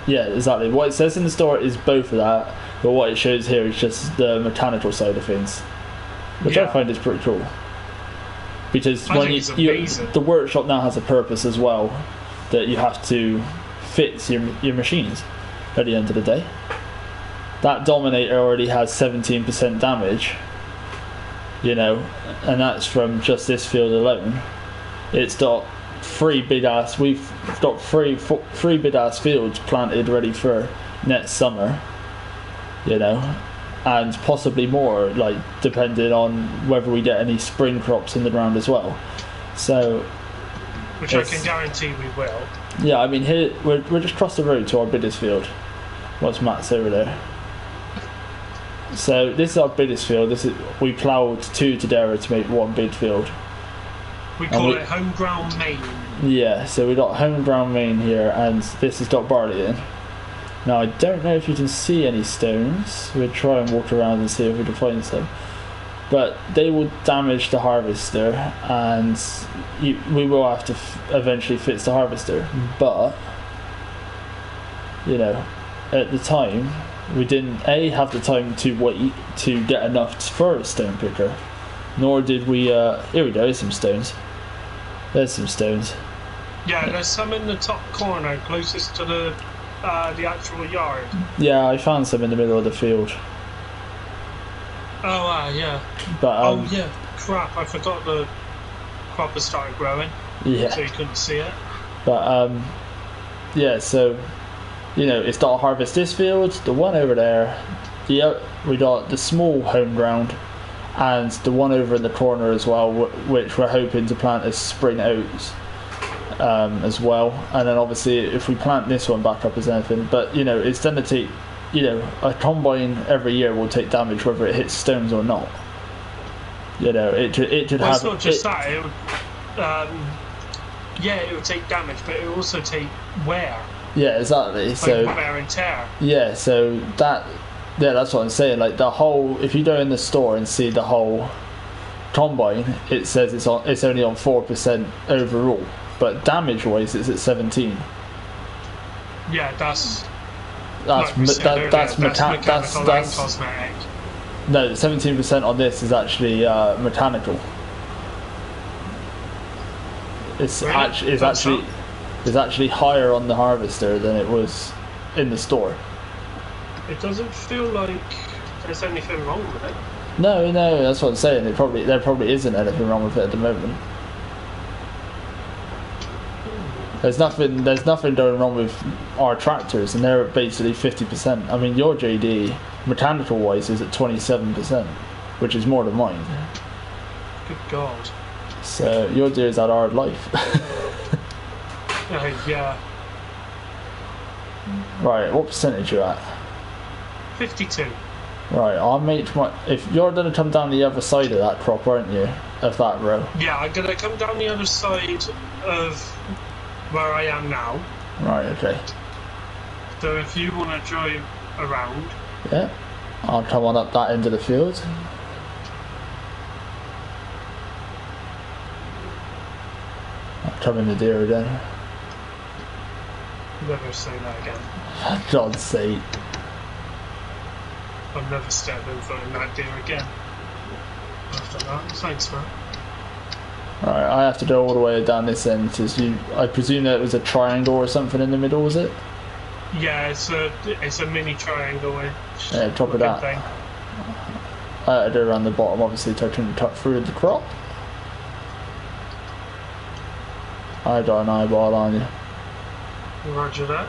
Yeah, exactly. What it says in the store is both of that, but what it shows here is just the mechanical side of things, which I find is pretty cool. Because I when think it's amazing. the workshop now has a purpose as well, that you have to fix your machines at the end of the day. That Dominator already has 17% damage, you know, and that's from just this field alone. It's got we've got three big ass fields planted ready for next summer, you know, and possibly more, like depending on whether we get any spring crops in the ground as well. So, Which I can guarantee we will. yeah, I mean here we're just across the road to our biggest field. What's Matt's over there? So this is our biggest field. We ploughed 2 together to make one big field. We call it home ground main. Yeah, so we got home ground main here, and this has got barley in. Now I don't know if you can see any stones. We'll try and walk around and see if we can find some. but they will damage the harvester, and we will have to eventually fix the harvester. But you know, at the time, we didn't have the time to wait to get enough for a stone picker, nor did we. Here we go. There's some stones. There's some stones. Yeah, there's some in the top corner, closest to the actual yard. Yeah, I found some in the middle of the field. Oh, yeah. But yeah, crap! I forgot the crop has started growing. Yeah. So you couldn't see it. But yeah. So you know, it's got to harvest this field, the one over there. We got the small home ground, and the one over in the corner as well, which we're hoping to plant as spring oats. As well, and then obviously if we plant this one back up as anything, but you know, it's going to take, you know, a combine every year will take damage whether it hits stones or not. You know, it should have. It's not just that. It would, it would take damage, but it would also take wear. Yeah, exactly. Like so wear and tear. Yeah, so that's what I'm saying. Like the whole, if you go in the store and see the whole combine, it says it's only on 4% overall. But damage-wise, it's at 17. Yeah, that's mechanical and cosmetic. No, 17% on this is actually mechanical. It's really? It's actually higher on the harvester than it was in the store. It doesn't feel like there's anything wrong with it. No, that's what I'm saying. There probably isn't anything wrong with it at the moment. There's nothing going wrong with our tractors, and they're at basically 50%. I mean, your JD, mechanical wise, is at 27%, which is more than mine. Good God. So your deer's had a hard life. Yeah. Right, what percentage you at? 52. Right, I'll make if you're going to come down the other side of that crop, aren't you? Of that row. Yeah, I'm going to come down the other side of where I am now. Right, okay. So if you want to drive around. Yeah, I'll come on up that end of the field. I'll come in the deer again. Never say that again. For God's sake. I'll never step in front of that deer again. After that, thanks, man. Right, I have to go all the way down this end. I presume that it was a triangle or something in the middle, was it? Yeah, it's a mini triangle. Yeah, top of that. Thing. I had to go around the bottom, obviously, to cut through the crop. I got an eyeball on you. Roger that.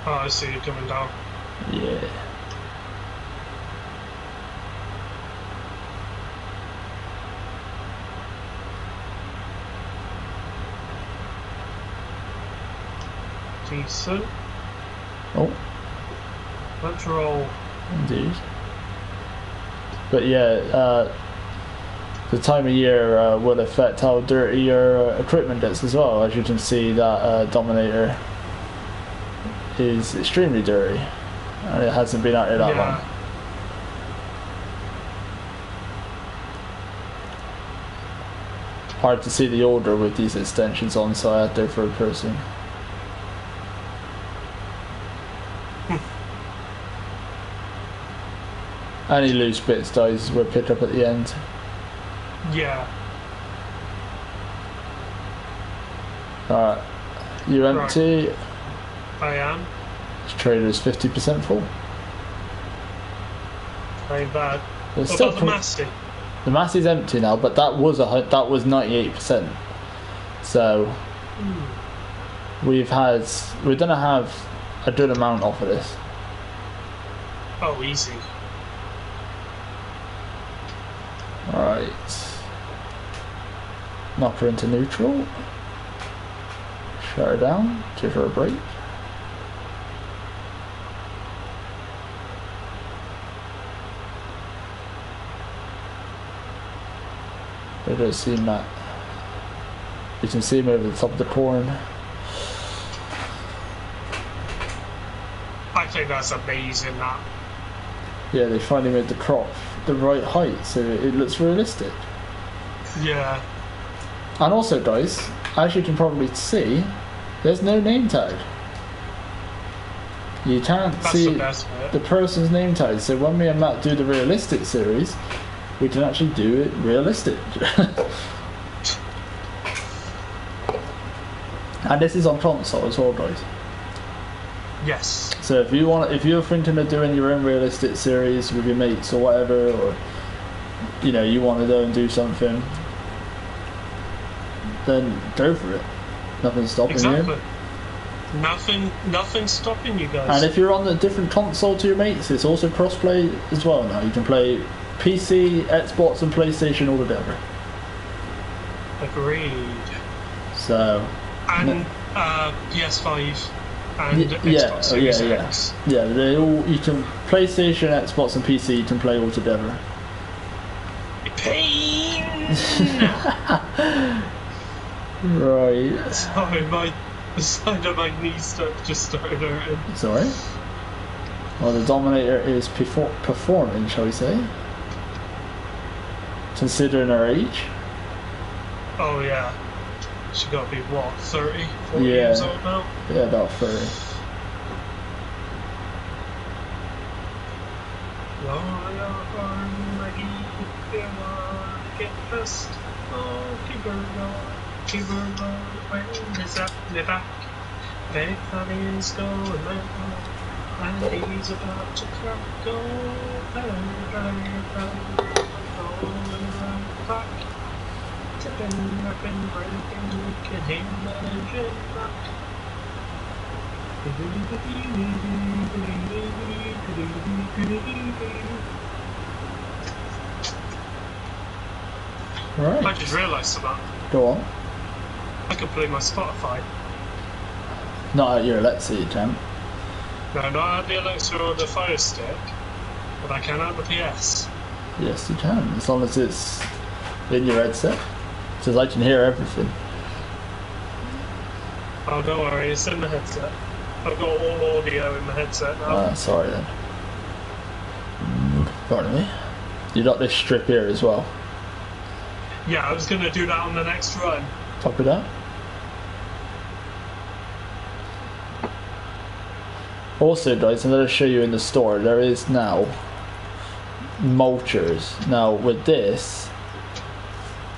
Oh, I see you coming down. Yeah. Decent. Oh. Let's roll. Indeed. But yeah, the time of year will affect how dirty your equipment gets as well. As you can see, that Dominator is extremely dirty, and it hasn't been out here that long. Hard to see the order with these extensions on, so I had to for a person. Any loose bits, guys, we'll pick up at the end. Yeah. Alright. You empty? Right. I am. This trailer is 50% full. Ain't bad. There's What still about the Massey? The Massey's empty now, but that was 98%. So we're gonna have a good amount off of this. Oh, easy. Alright. Knock her into neutral. Shut her down. Give her a break. It does seem that you can see him over the top of the corn. think that's amazing. That. Yeah, they finally made the crop the right height, so it looks realistic. Yeah. And also, guys, as you can probably see, there's no name tag. You can't see the person's name tag. So when me and Matt do the realistic series, we can actually do it realistic. And this is on console as well, guys. Yes. So if you're thinking of doing your own realistic series with your mates or whatever, or you want to go and do something, then go for it. Nothing's stopping you. Nothing's stopping you guys. And if you're on a different console to your mates, it's also cross-play as well now. You can play PC, Xbox and PlayStation all together. Agreed. So... And PS5 and Xbox Series X. Yeah, they all, you can PlayStation, Xbox and PC, you can play all together. Pain! Right. Sorry, the side of my knee just started hurting. Sorry? Well, the Dominator is performing, shall we say? Considering her age. Oh, yeah. She got to be, what, 30, 40 years old now? Yeah, about 30. Get past. Oh, keep her going, when is up the back? Big funny's going on, and he's about to crack, go, back. Tipping, rapping, breaking, we can hear the engine back. Right. I just realised something. Go on. I can play my Spotify. Not at your Alexa, you can. No, not at the Alexa or the Fire Stick, but I can at the PS. Yes, you can, as long as it's in your headset. Because I can hear everything. Oh, don't worry, it's in the headset. I've got all audio in the headset now. Sorry then. Pardon me. You got this strip here as well. Yeah, I was going to do that on the next run. Copy that. Also, guys, I'm going to show you in the store, there is now Mulchers. Now, with this,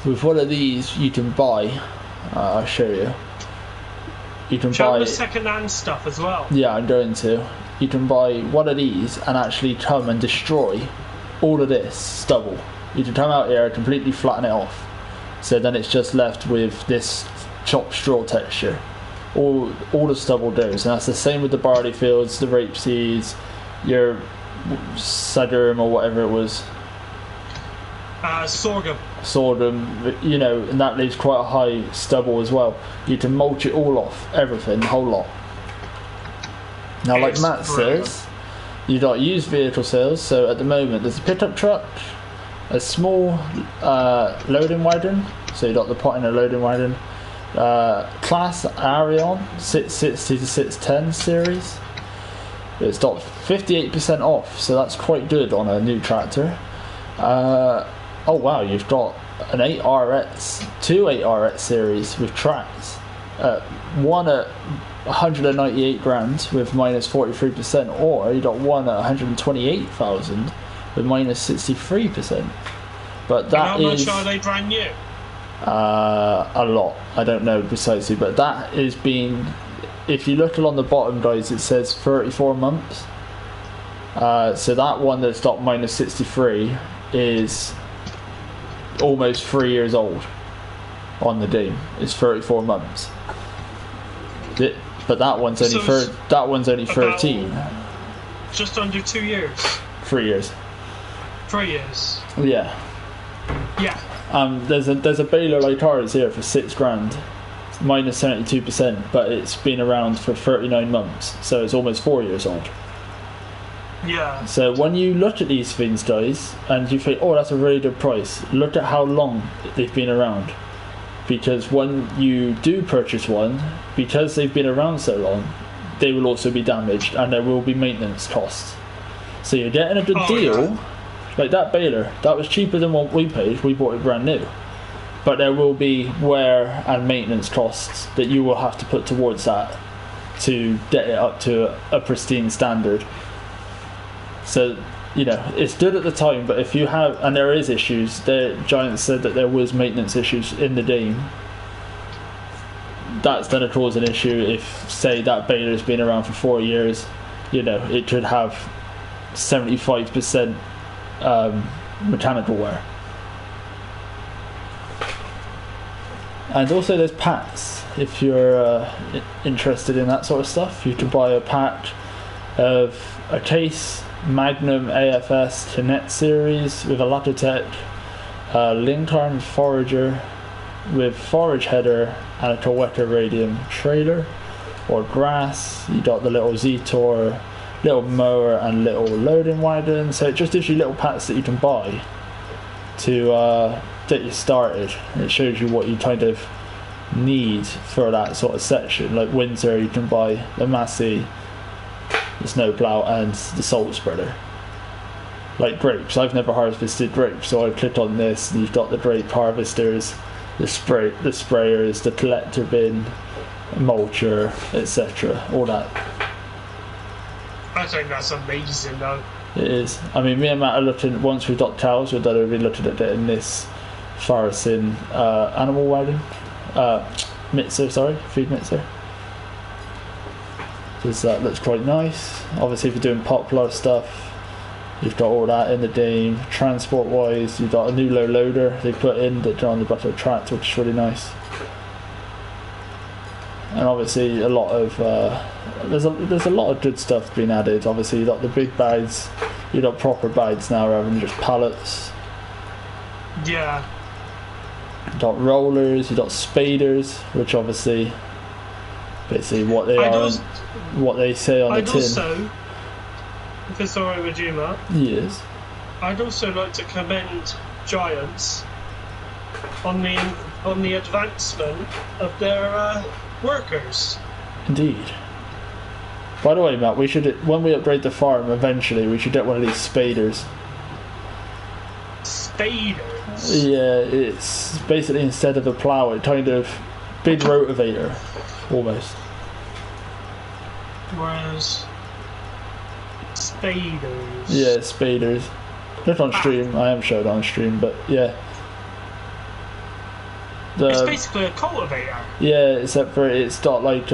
with one of these, you can buy. I'll show you. You can buy the second-hand stuff as well. Yeah, I'm going to. You can buy one of these and actually come and destroy all of this stubble. You can come out here and completely flatten it off. So then it's just left with this chopped straw texture. All the stubble goes, and that's the same with the barley fields, the rapeseeds, your sorghum or whatever it was. Sorghum, and that leaves quite a high stubble as well. You can mulch it all off, everything, the whole lot. Now, like Matt says, you got used vehicle sales. So at the moment, there's a pickup truck, a small loading wagon. So you got the pot in a loading wagon. Class Arion 660 to 610 series. It's got 58% off, so that's quite good on a new tractor. Oh wow, you've got an 8RX, two 8RX series with tracks. One at 198 grand with minus 43%, or you got one at 128,000 with minus 63%. But that is. How much are they brand new? A lot. I don't know precisely, but that is being. If you look along the bottom, guys, it says 34 months. So that one that's got minus 63 is almost 3 years old on the game. It's 34 months. But that one's only 13. Just under 2 years. 3 years. 3 years. Yeah. Yeah. There's a baler like ours here for 6 grand, minus 72%, but it's been around for 39 months, so it's almost 4 years old. Yeah. So when you look at these things, guys, and you think, oh, that's a really good price, look at how long they've been around. Because when you do purchase one, because they've been around so long, they will also be damaged, and there will be maintenance costs. So you're getting a good deal. Yeah. Like that baler, that was cheaper than what we paid. We bought it brand new. But there will be wear and maintenance costs that you will have to put towards that to get it up to a pristine standard. So, you know, it's good at the time, but if you have, and there is issues, the Giants said that there was maintenance issues in the game, that's going to cause an issue. If, say, that baler's been around for 4 years, you know, it could have 75% mechanical wear. And also there's packs. If you're interested in that sort of stuff, you can buy a pack of a case, Magnum AFS Kinet series with a Logitech, Lincoln Forager with forage header and a Kaweka Radium trailer, or grass. You got the little Z-Tor, little mower and little loading wagon. So it just gives you little packs that you can buy to get you started. It shows you what you kind of need for that sort of section. Like winter, you can buy the Massey, the snowplow and the salt spreader. Like grapes, I've never harvested grapes, so I click on this and you've got the grape harvesters, the sprayers, the collector bin, mulcher, etc. All that. I think that's amazing though. It is. I mean, me and Matt are looking, once we've got cows, we're going to be looking at getting this Farrison animal wagon. Feed mixer. Because that looks quite nice. Obviously, if you're doing poplar stuff, you've got all that in the game. Transport wise, you've got a new low loader they put in that on the back of the tractor, which is really nice. And obviously, a lot of there's a lot of good stuff being added. Obviously, you got the big bags, you got proper bags now rather than just pallets. Yeah. You got rollers, you got spaders, which obviously, basically what they what they say on the tin. Also, if it's alright with you, Matt. Yes. I'd also like to commend Giants on the advancement of their workers. Indeed. By the way, Matt, we should, when we upgrade the farm eventually, we should get one of these spaders. Spaders? Yeah, it's basically instead of a plough, it kind of big rotavator, almost. Whereas spaders. Yeah, spaders. Look on stream. I am showed on stream, but yeah. It's basically a cultivator. Yeah, except for it's got like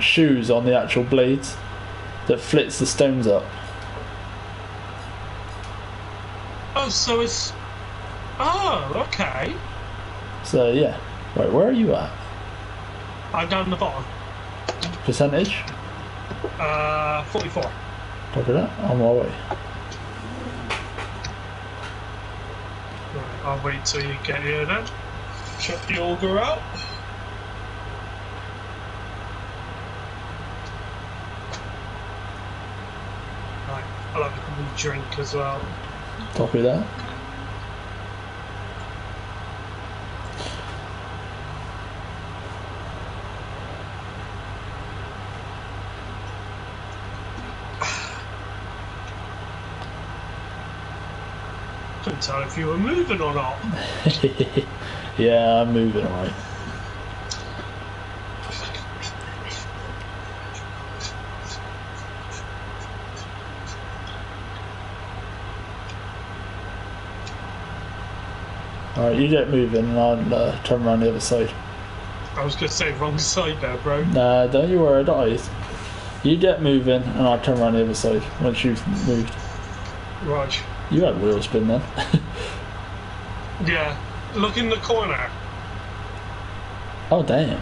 shoes on the actual blades that flits the stones up. Oh, so it's... Oh, okay. So yeah. Right, where are you at? I'm down the bottom. Percentage? 44. Copy that. On my way. Right, I'll wait till you get here then. Check the auger out. Right, I'll have a wee drink as well. Copy that. Couldn't tell if you were moving or not. Yeah, I'm moving alright. Alright, you get moving and I'll turn around the other side. I was going to say wrong side there, bro. Nah, don't you worry, guys. You get moving and I'll turn around the other side once you've moved. Raj. You had wheel spin then. Yeah. Look in the corner. Oh damn.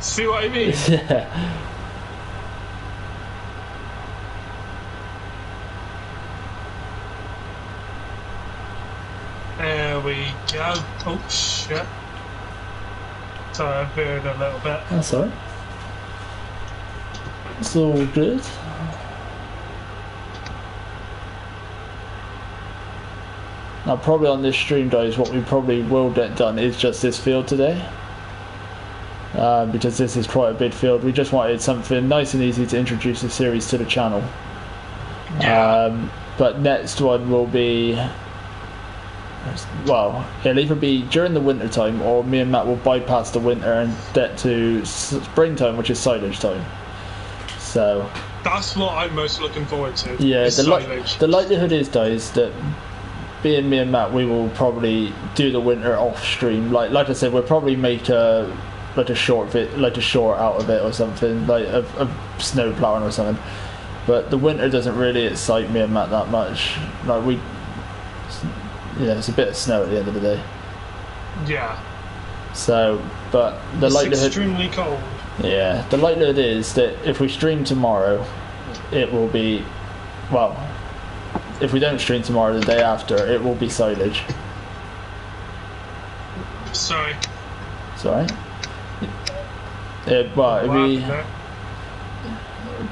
See what I mean? Yeah. There we go. Oh shit. Sorry, I veered a little bit. That's alright. It's all good. Now probably on this stream, guys, what we probably will get done is just this field today. because this is quite a big field. We just wanted something nice and easy to introduce the series to the channel. Yeah. But next one will be, well, it'll either be during the winter time, or me and Matt will bypass the winter and get to springtime, which is silage time. So that's what I'm most looking forward to. Yeah, the likelihood is, guys, that being me and Matt, we will probably do the winter off stream. Like I said, we'll probably make a short out of it or something, like a snow plowing or something. But the winter doesn't really excite me and Matt that much. Like it's a bit of snow at the end of the day. Yeah. So, but it's extremely cold. Yeah, the likelihood is that if we stream tomorrow, it will be, well, if we don't stream tomorrow, the day after, it will be silage. Sorry. Sorry? It'd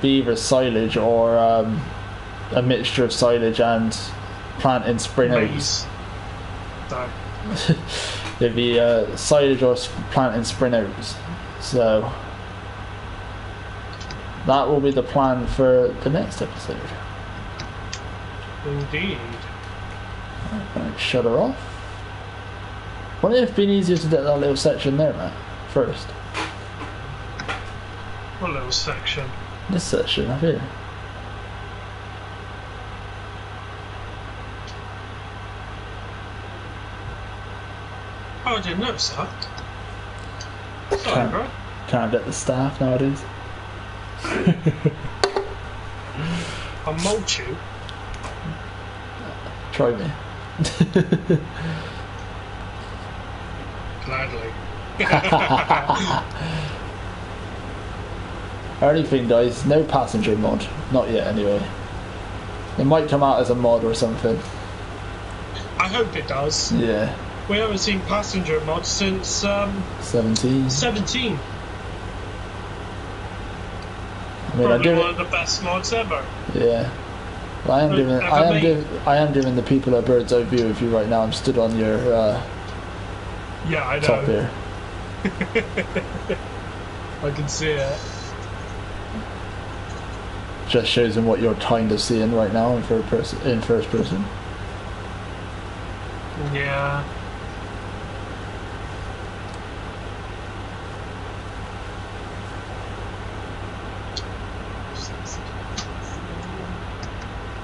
be either silage or a mixture of silage and planting spring oats. No. It'd be silage or planting spring oats. So that will be the plan for the next episode. Indeed. Right, shut her off. Wouldn't it have been easier to get that little section there, Matt, first? What little section? This section up here. Oh, I didn't notice that. Sorry, bro. Can't get the staff nowadays. I'll mulch you. Try me. Gladly. Only thing, guys, no passenger mod. Not yet, anyway. It might come out as a mod or something. I hope it does. Yeah. We haven't seen passenger mods since 17. 17. I mean, Probably one of the best mods ever. Yeah. Well, I am giving the people a bird's eye view of you right now. I'm stood on your yeah, I know. top here. I can see it. Just shows them what you're kind of seeing right now in first person. Yeah.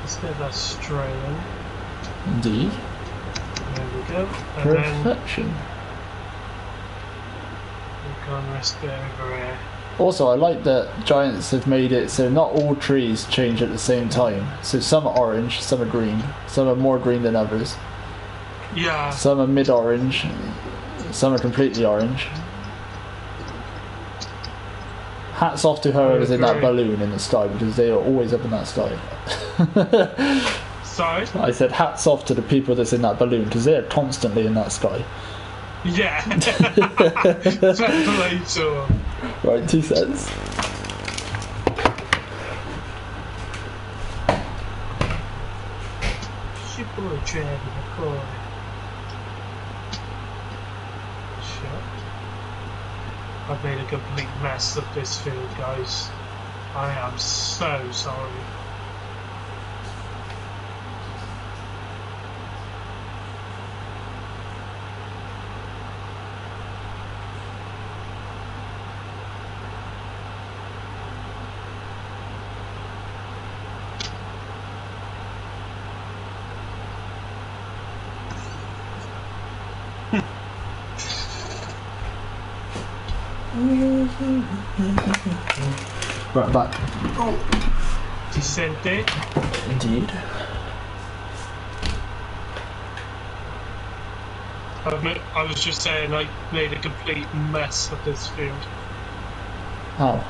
Let's get that straight in. Indeed. There we go. And Perfection. then we're going to rest it over here. Also, I like that Giants have made it so not all trees change at the same time. So some are orange, some are green, some are more green than others. Yeah. Some are mid-orange, some are completely orange. Hats off to whoever's in that balloon in the sky, because they are always up in that sky. Sorry? I said hats off to the people that's in that balloon, because they are constantly in that sky. Yeah. Fair play to them. Right, 2 cents. Super Chad McCoy. Shit. I've made a complete mess of this field, guys. I am so sorry. Right back. Oh. Decente. Indeed. I was just saying I made a complete mess of this field. How?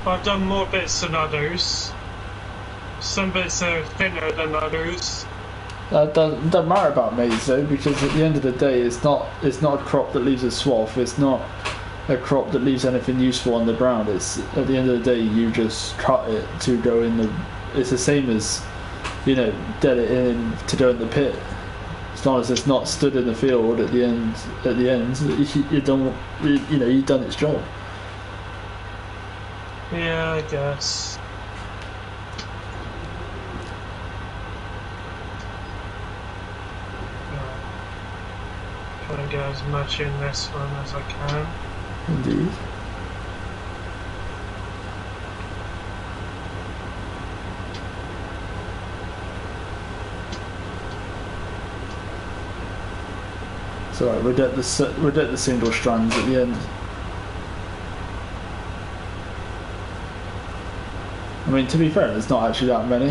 I've done more bits than others. Some bits are thinner than others. That doesn't matter about maize though, because at the end of the day, it's not a crop that leaves a swath. It's not a crop that leaves anything useful on the ground. It's at the end of the day, you just cut it to go in the. It's the same as, dead it in to go in the pit. as long as it's not stood in the field at the end, you don't, you know, you've done its job. Yeah, I guess. Try to get as much in this one as I can. Indeed. It's alright, we're at the single strands at the end. I mean, to be fair, there's not actually that many.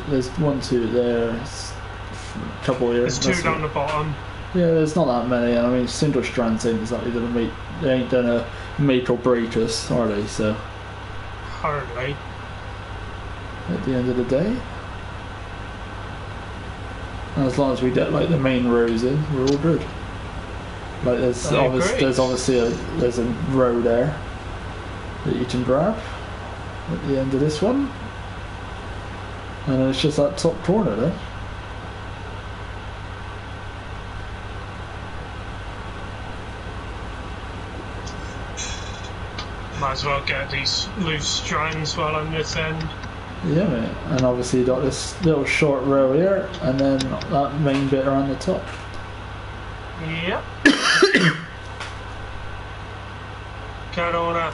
There's one, two there, a couple here. There's two down the bottom. Yeah, there's not that many. I mean, single strands ain't exactly gonna make. They ain't gonna make or break us, are they? So. Hardly. At the end of the day. And as long as we get like the main rows in, we're all good. Like there's obviously there's a row there that you can grab at the end of this one, and then it's just that top corner there. Might as well get these loose strands while I'm this end. Yeah, mate. And obviously you got this little short row here, and then that main bit around the top. Yep. Corona.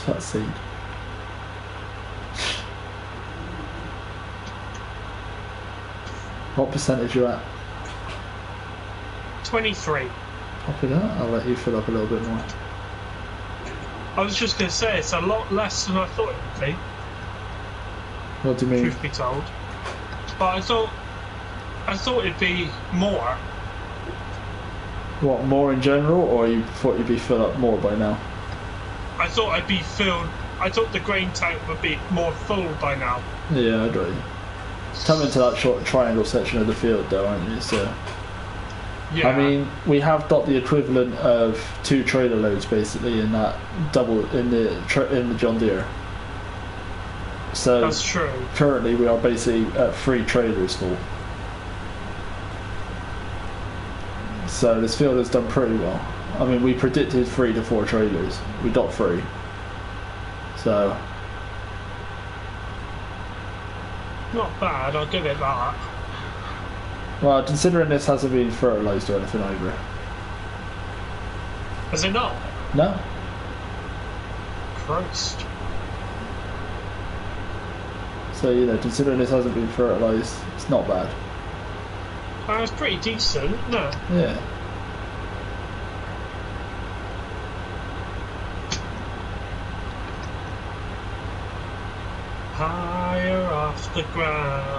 That seed. What percentage you at? 23. Copy that. I'll let you fill up a little bit more. I was just going to say, it's a lot less than I thought it would be. What do you mean? Truth be told. But I thought it'd be more. What, more in general, or you thought you'd be filled up more by now? I thought I'd be filled. I thought the grain tank would be more full by now. Yeah, I got you. Coming to that short triangle section of the field, though, aren't you? So. Yeah. I mean, we have got the equivalent of 2 trailer loads basically in that double in the John Deere. So that's true. Currently, we are basically at 3 trailers full. So this field has done pretty well. I mean, we predicted 3 to 4 trailers. We got 3. So not bad. I'll give it that. Well, considering this hasn't been fertilised or anything either. Has it not? No. Christ. So, you know, considering this hasn't been fertilised, it's not bad. It's pretty decent, isn't it? Yeah. Higher off the ground.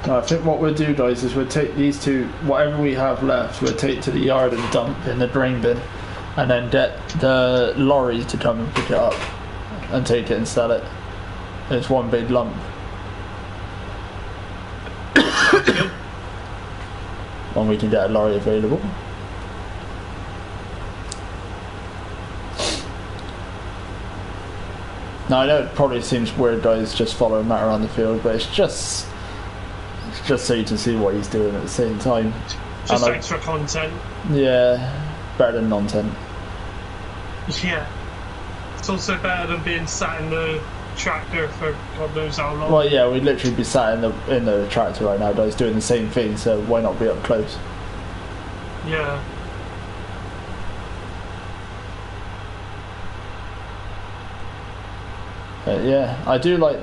No, I think what we'll do, guys, is we'll take these 2, whatever we have left, we'll take to the yard and dump in the drain bin, and then get the lorry to come and pick it up and take it and sell it. It's one big lump. When we can get a lorry available. Now I know it probably seems weird, guys, just following Matt around the field, but it's just so you can see what he's doing at the same time. Just extra content. Yeah, better than non-tent. Yeah. It's also better than being sat in the tractor for God knows how long. Well, yeah, we'd literally be sat in the tractor right now, guys, doing the same thing, so why not be up close? Yeah. Yeah, I do like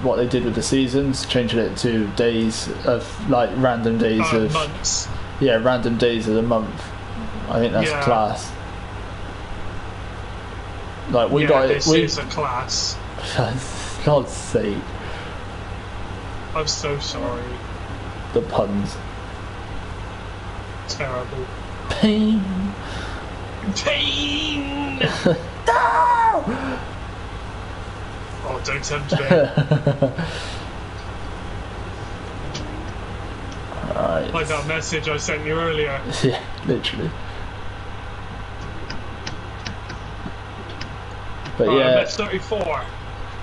what they did with the seasons, changing it to days of like random days of months. Yeah, random days of the month. I think that's class. Like we got this is a class. God's sake. I'm so sorry. The puns. Terrible. Pain. Pain. No! Oh, don't tempt me. Alright. Like that message I sent you earlier. Yeah, literally. But yeah, Fs22.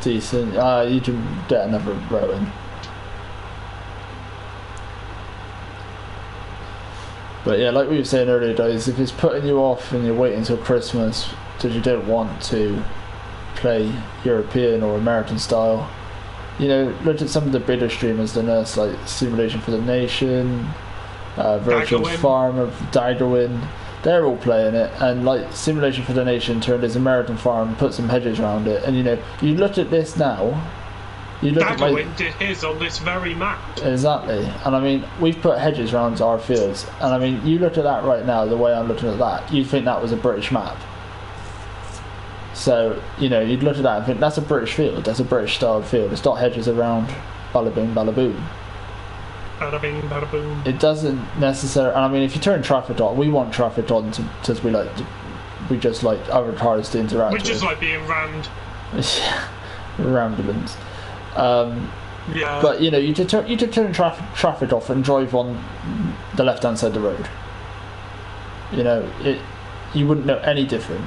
Decent. You can get another row in. But yeah, like we were saying earlier, guys, if it's putting you off and you're waiting until Christmas because you don't want to play European or American style, you know, look at some of the bigger streamers than us, like Simulation for the Nation, Virtual Farm of Daggerwin. They're all playing it, and like Simulation for the Nation turned his American farm and put some hedges around it, and you know, you look at this now, you look at Daggerwin did his on this very map. Exactly, and I mean, we've put hedges around our fields, and I mean, you look at that right now, the way I'm looking at that, you'd think that was a British map. So, you know, you'd look at that and think, that's a British field, that's a British styled field, it's got hedges around, bada bing, bada boom. Bada bing, bada boom. It doesn't necessarily, and I mean, if you turn traffic on, we want traffic on because we just like other cars to interact with. We just like being rammed. Rambulance. Yeah. But you know, you could turn traffic off and drive on the left-hand side of the road. You know, you wouldn't know any different.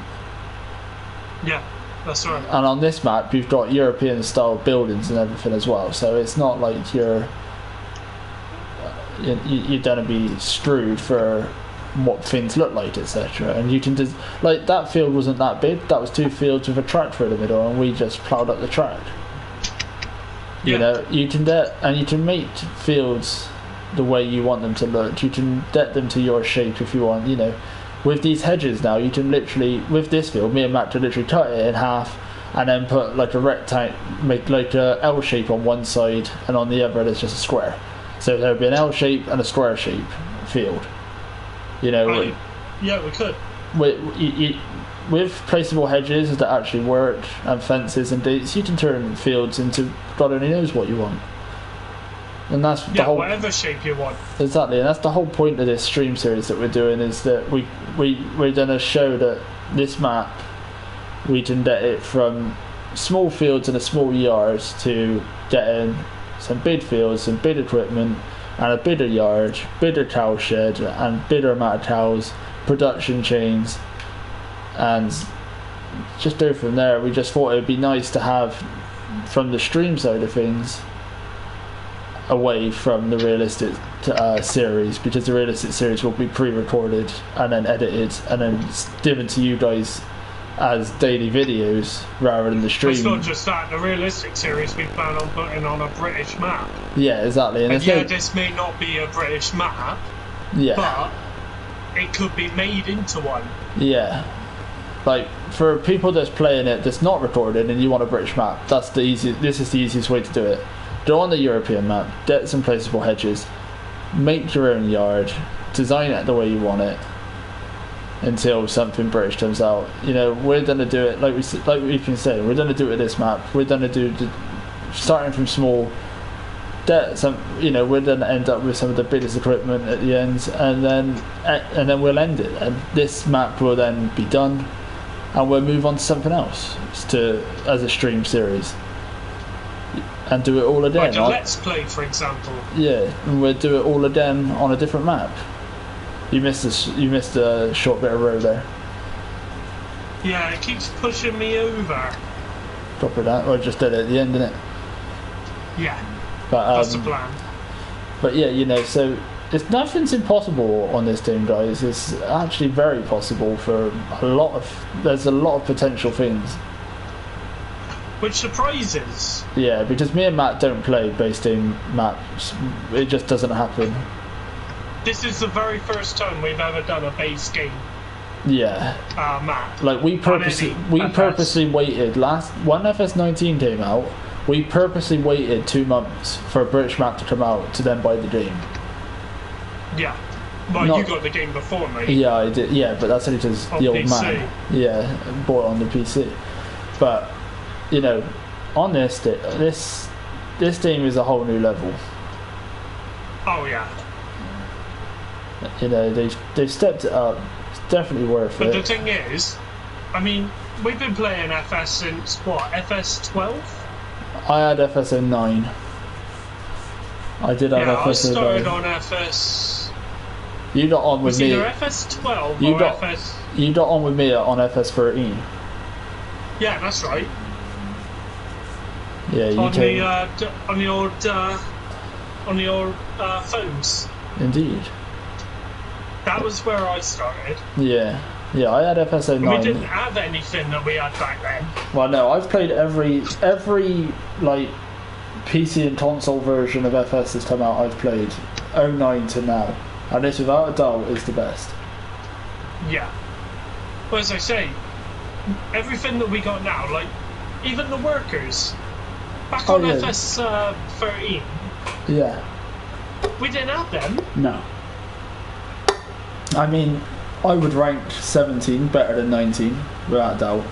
Yeah, that's right. And on this map, you've got European-style buildings and everything as well, so it's not like you're gonna be screwed for what things look like, etc. And you can just like that field wasn't that big. That was 2 fields with a track through the middle, and we just ploughed up the track. Yeah. You know, you can make fields the way you want them to look. You can get them to your shape if you want. You know, with these hedges now, you can literally, with this field, me and Matt can literally cut it in half and then put like a rectangle, make like a L shape on one side, and on the other there's just a square. So there would be an L shape and a square shape field. You know, yeah, we could. With placeable hedges that actually work, and fences and dates, you can turn fields into God only knows what you want. And that's the whole, whatever shape you want. Exactly, and that's the whole point of this stream series that we're doing, is that we're going to show that this map, we can get it from small fields in a small yard to getting some big fields, some big equipment, and a bigger yard, bigger cow shed, and bigger amount of cows, production chains, and just go from there. We just thought it would be nice to have, from the stream side of things, away from the realistic series, because the realistic series will be pre-recorded and then edited and then given to you guys as daily videos rather than the stream. It's not just that, the realistic series we plan on putting on a British map. Yeah, exactly. And yeah, this may not be a British map, yeah, but it could be made into one. Yeah. Like, for people that's playing it that's not recorded and you want a British map, this is the easiest way to do it. Go on the European map, get some placeable hedges, make your own yard, design it the way you want it, until something British comes out. You know, we're going to do it like we've been saying. We're going to do it with this map. We're going to do starting from small. You know, we're going to end up with some of the biggest equipment at the end, and then we'll end it. And this map will then be done, and we'll move on to something else as a stream series, and do it all again. Like a Let's Play, for example. Yeah, and we'll do it all again on a different map. You missed a short bit of road there. Yeah, it keeps pushing me over. Drop it out, or just did it at the end, didn't it? Yeah, but, that's the plan. But yeah, you know, so nothing's impossible on this game, guys. It's actually very possible for there's a lot of potential things. Which surprises. Yeah, because me and Matt don't play base game maps. It just doesn't happen. This is the very first time we've ever done a base game. Yeah. Map. Like we purposely waited when FS19 came out. We purposely waited 2 months for a British map to come out to then buy the game. Yeah. Well, you got the game before me. Yeah, I did. Yeah, but that's only because the old PC. Man. Yeah, bought it on the PC. But you know, on this game is a whole new level. Oh yeah. You know, they've stepped it up. It's definitely worth it. But the thing is, I mean, we've been playing FS since what? FS12? I had FS09. I did have FS09. I started on FS. You got on with me. Either FS12 or FS. You got on with me on FS13. Yeah, that's right. Yeah, you on the old phones. Indeed. That was where I started. Yeah, I had FS09. We didn't have anything that we had back then. Well, no, I've played every like PC and console version of FS that's come out. I've played 09 to now, and this without a doubt is the best. Yeah. Well, as I say, everything that we got now, like even the workers, back on FS13. Yeah. We didn't have them. No. I mean, I would rank 17 better than 19, without a doubt.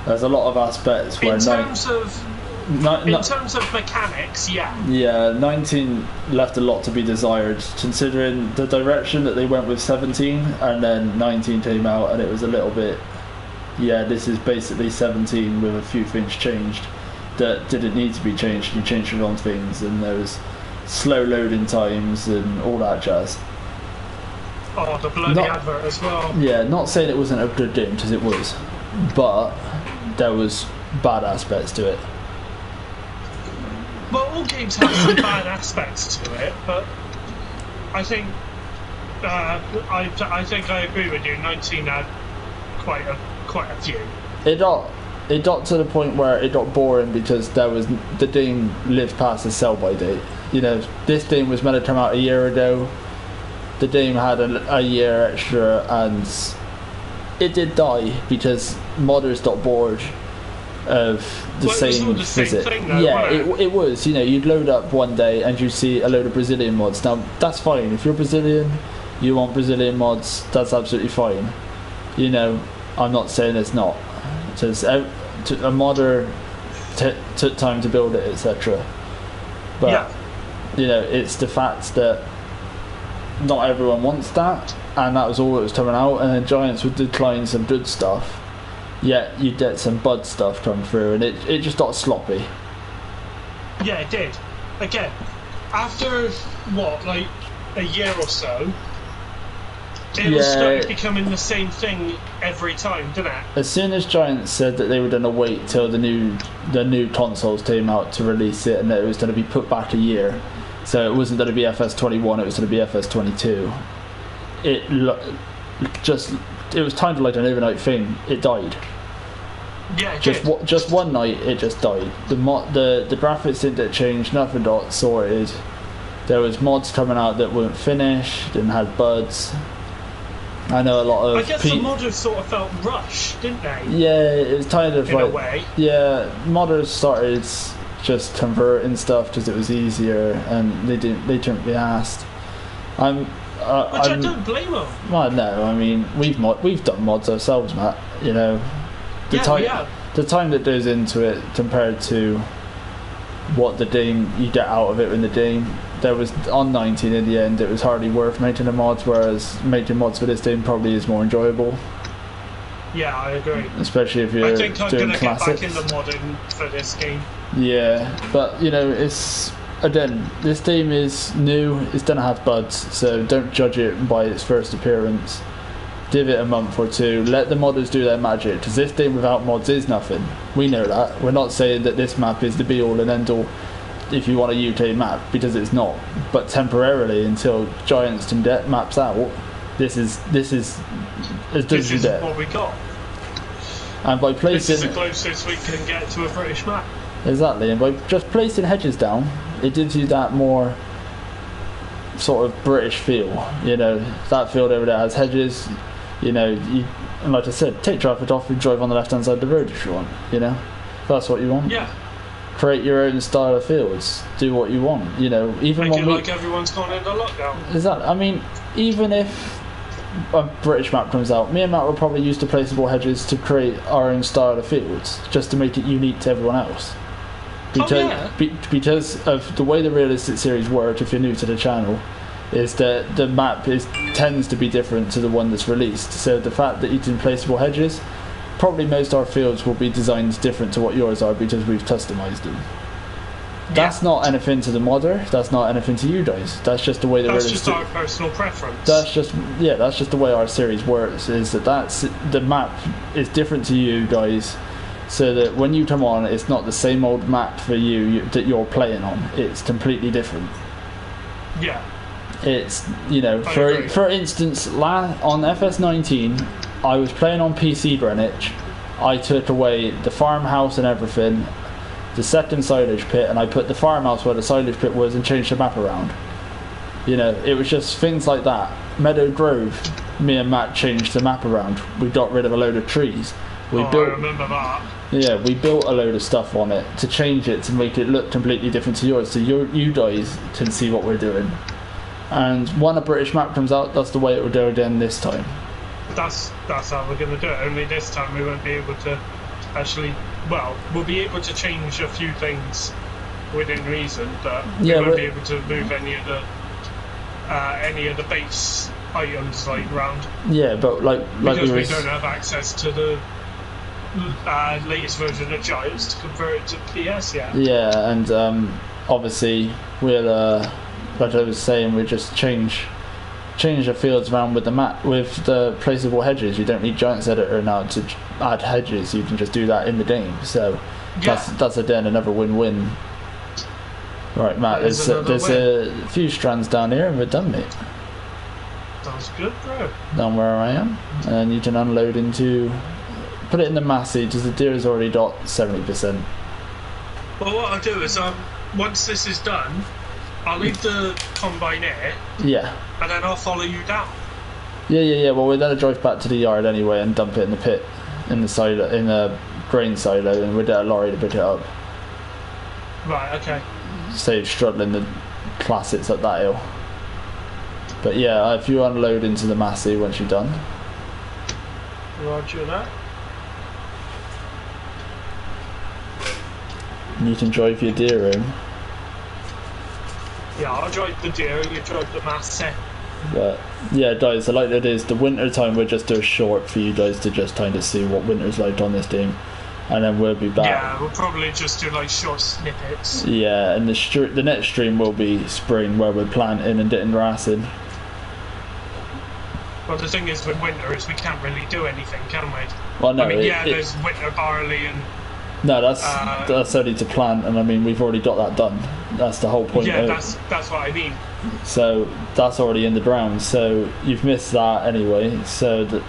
There's a lot of aspects where... In terms of mechanics, yeah. Yeah, 19 left a lot to be desired, considering the direction that they went with 17, and then 19 came out, and it was a little bit... Yeah, this is basically 17 with a few things changed that didn't need to be changed. You changed the wrong things, and there was slow loading times and all that jazz. Oh, the bloody advert as well. Yeah, not saying it wasn't a good game, because it was, but there was bad aspects to it. Well, all games have some bad aspects to it, but I think I agree with you. 19 had quite a few. It got to the point where it got boring because the game lived past the sell-by date. You know, this game was meant to come out a year ago. The game had a year extra, and it did die because modders got bored of the same visit. Thing, though, yeah, it was. You know, you'd load up one day and you see a load of Brazilian mods. Now that's fine. If you're Brazilian, you want Brazilian mods. That's absolutely fine. You know, I'm not saying it's not. Because a modder took time to build it, etc. But yeah. You know, it's the fact that not everyone wants that, and that was all that was coming out. And then Giants would decline some good stuff, yet you'd get some bud stuff come through, and it just got sloppy. Yeah, it did. Again, after what, like a year or so, it was started becoming the same thing every time, didn't it? As soon as Giants said that they were going to wait till the new consoles came out to release it, and that it was going to be put back a year, so it wasn't going to be Fs21, it was going to be Fs22. It was kind of like an overnight thing. It died. Yeah, it just one night, it just died. The graphics didn't get changed, nothing got sorted. There was mods coming out that weren't finished and had buds. I know a lot of... I guess the modders sort of felt rushed, didn't they? Yeah, it was kind of in a way. Yeah, modders started just converting stuff because it was easier, and they couldn't be asked. I don't blame them. Well, no, I mean we've done mods ourselves, Matt. You know, the time that goes into it compared to what the game you get out of it in the game. There was on 19 in the end. It was hardly worth making the mods, whereas making mods for this game probably is more enjoyable. Yeah, I agree. Especially if you're doing classics. I think I'm going to get back into modding for this game. Yeah, but you know, it's again, this game is new. It's gonna have buds, so don't judge it by its first appearance. Give it a month or two. Let the modders do their magic, because this game without mods is nothing. We know that. We're not saying that this map is the be all and end all if you want a UK map, because it's not. But temporarily, until Giants can get maps out, this is as good as you get. What we got. And by placing, this is the closest we can get to a British map. Exactly, and by just placing hedges down, it gives you that more sort of British feel. You know, that field over there has hedges. You know, and like I said, take traffic off and drive on the left-hand side of the road if you want. You know, if that's what you want. Yeah. Create your own style of fields. Do what you want. You know, even when like everyone's gone into lockdown. Exactly. I mean, even if a British map comes out, me and Matt will probably use the placeable hedges to create our own style of fields, just to make it unique to everyone else. Because of the way the realistic series work, if you're new to the channel, is that the map tends to be different to the one that's released. So the fact that you can placeable hedges, probably most of our fields will be designed different to what yours are because we've customized them. Yeah. That's not anything to the modder. That's not anything to you guys. That's just the way that's just our personal preference. That's just the way our series works. Is that's the map is different to you guys, so that when you come on, it's not the same old map for you that you're playing on. It's completely different. Yeah. It's, you know, for instance, on FS19, I was playing on PC Greenwich. I took away the farmhouse and everything, the second silage pit, and I put the farmhouse where the silage pit was and changed the map around. You know, it was just things like that. Meadow Grove, me and Matt changed the map around. We got rid of a load of trees. I remember that. Yeah, we built a load of stuff on it to change it to make it look completely different to yours, so you guys can see what we're doing. And when a British map comes out, that's the way it will go again this time. That's how we're going to do it. Only this time we won't be able to actually. Well, we'll be able to change a few things within reason, but we won't be able to move any of the base items like round. Yeah, but because we don't have access to the latest version of Giants to convert it to PS yet. Yeah, and obviously we'll, like I was saying, we just change the fields around with the map, with the placeable hedges. You don't need Giants Editor now to add hedges. You can just do that in the game. So that's again another win-win. Right, Matt, there's a few strands down here and we're done, mate. Sounds good, bro. Down where I am, and you can unload into, put it in the Massey, because the deer has already got 70%. Well, what I'll do is once this is done, I'll leave the combine here. Yeah. And then I'll follow you down. Yeah. Well, we're gonna drive back to the yard anyway and dump it in the pit, in the silo, in the grain silo, and we'll get a lorry to pick it up. Right. Okay. Save struggling the classics up that hill. But yeah, if you unload into the Massey once you're done. Roger that. You can drive your deer home. Yeah, I'll drive the deer, you drive the Massey. But yeah, guys, the like it is, the winter time we'll just do a short for you guys to just kind of see what winter's like on this game, and then we'll be back. Yeah, we'll probably just do like short snippets. Yeah, and the next stream will be spring, where we're planting and getting grass in. Well, the thing is with winter is we can't really do anything, can we? Well, no, I mean, there's winter barley and. No, that's only to plant, and I mean we've already got that done. That's the whole point. Yeah, that's what I mean. So that's already in the ground. So you've missed that anyway. So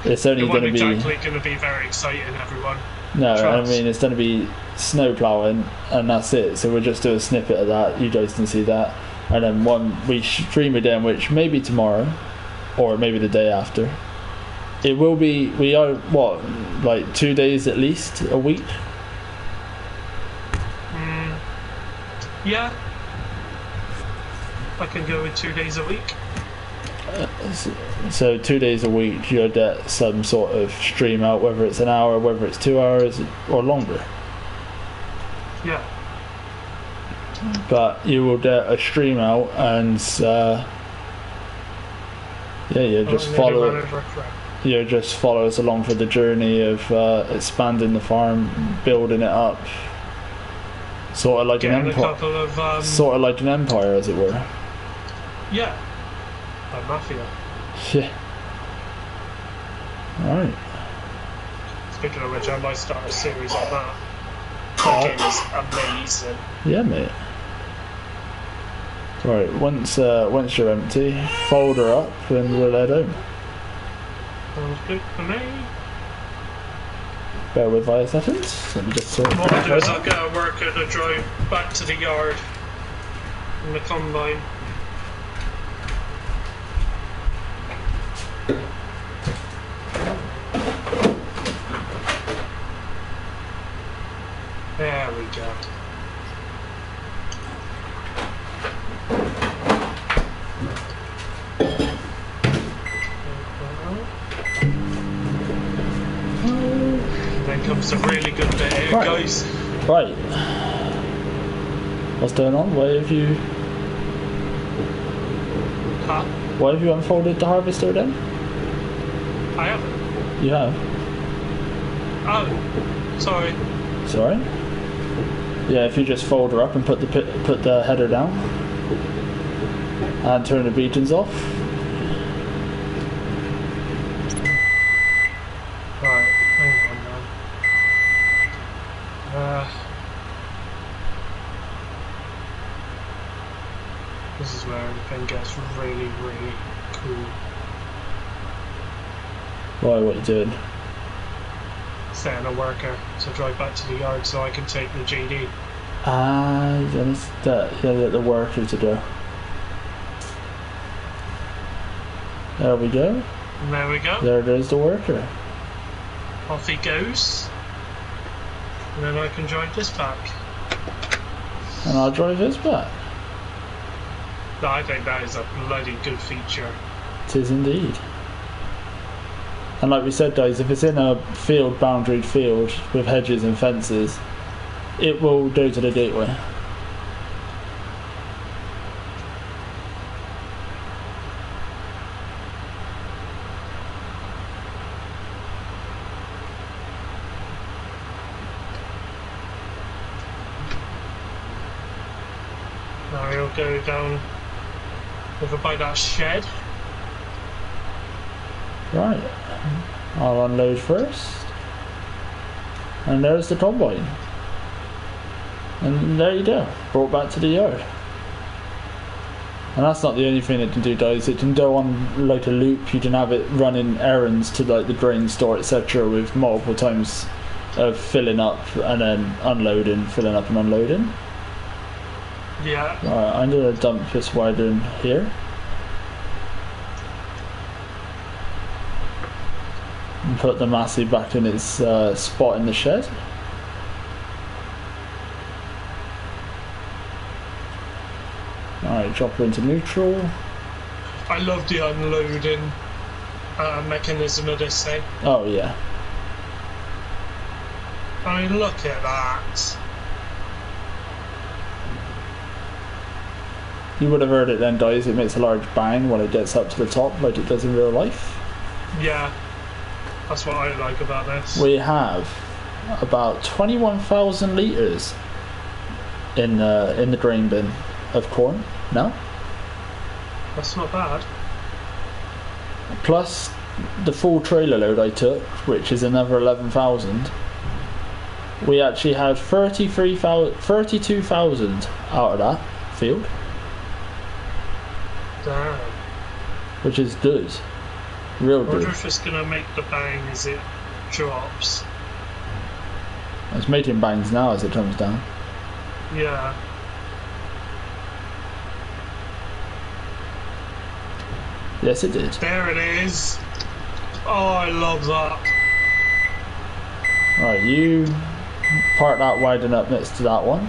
it's only going to be. Exactly going to be very exciting, everyone. No, Trust. I mean it's going to be snow ploughing, and that's it. So we'll just do a snippet of that. You guys can see that, and then one we stream again, which maybe tomorrow, or maybe the day after. It will be, we are, what, like 2 days at least, a week? Yeah. I can go with 2 days a week. So 2 days a week, you'll get some sort of stream out, whether it's an hour, whether it's 2 hours, or longer. Yeah. But you will get a stream out, and you'll just follow it. You just follow us along for the journey of expanding the farm, building it up, sort of like an empire, sort of like an empire, as it were. Yeah, like mafia. Yeah. All right. Speaking of which, I might start a series on that. That game is amazing. Yeah, mate. Right. Once you're empty, fold her up, and we'll head home. Sounds good for me. Bear with 5 seconds. Let me just sort what I'll do is I'll get a worker to drive back to the yard in the combine. There we go. Comes a really good bit here, guys. Right. What's going on? Why have you unfolded the harvester then? I haven't. You have? Oh, sorry. Sorry? Yeah, if you just fold her up and put the header down and turn the beacons off. This is where everything gets really, really cool. Why, what you doing? Setting a worker to drive back to the yard so I can take the JD. Ah, that's the worker to do. There we go. And there we go. There goes the worker. Off he goes. And then I can drive this back. And I'll drive his back. I think that is a bloody good feature. It is indeed. And like we said, guys, if it's in a field, boundaried field with hedges and fences, it will go to the gateway. Now we'll go down over by that shed. Right. I'll unload first. And there's the combine. And there you go. Brought back to the yard. And that's not the only thing it can do, guys. It can go on like a loop. You can have it running errands to like the grain store, etc. with multiple times of filling up and then unloading, filling up and unloading. Yeah. Alright, I'm going to dump this wider in here. And put the Massey back in its spot in the shed. Alright, drop her into neutral. I love the unloading mechanism of this thing. Oh yeah. I mean, look at that. You would have heard it then, guys. It makes a large bang when it gets up to the top like it does in real life. Yeah. That's what I like about this. We have about 21,000 litres in the grain bin of corn now. That's not bad. Plus the full trailer load I took, which is another 11,000. We actually had 32,000 out of that field. Damn. Which is good. Real I wonder good. if it's going to make the bang as it drops. It's making bangs now as it comes down. Yeah. Yes, it did. There it is. Oh, I love that. Right, you part that widen up next to that one.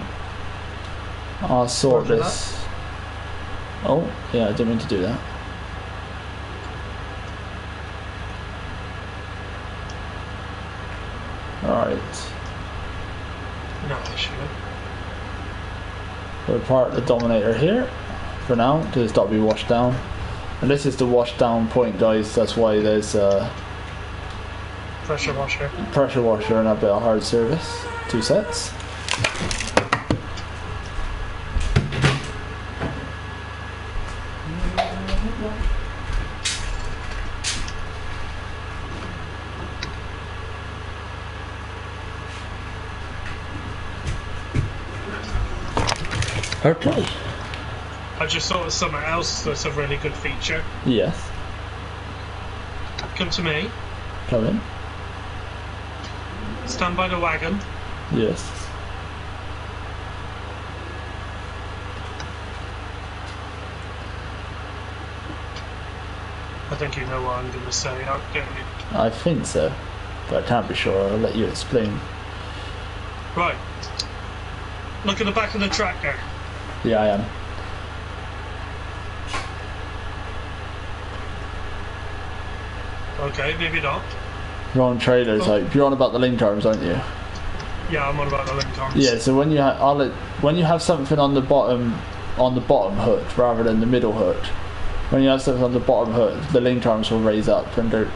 I'll sort Roger this. Oh, yeah, I didn't mean to do that. Alright. No, I shouldn't. We'll part the Dominator here for now, because it's got to be washed down. And this is the wash down point, guys. That's why there's Pressure washer. pressure washer and a bit of hard service. 2 sets. Okay. I just thought of something else that's a really good feature. Yes. Come to me. Come in. Stand by the wagon. Yes. I think you know what I'm going to say, don't you? I think so, but I can't be sure. I'll let you explain. Right. Look at the back of the tractor. Yeah, I am. Okay, maybe not. You're on trailers, Oh. like you're on about the link arms, aren't you? Yeah, I'm on about the link arms. Yeah. So when you when you have something on the bottom hook rather than the middle hook, when you have something on the bottom hook, the link arms will raise up and go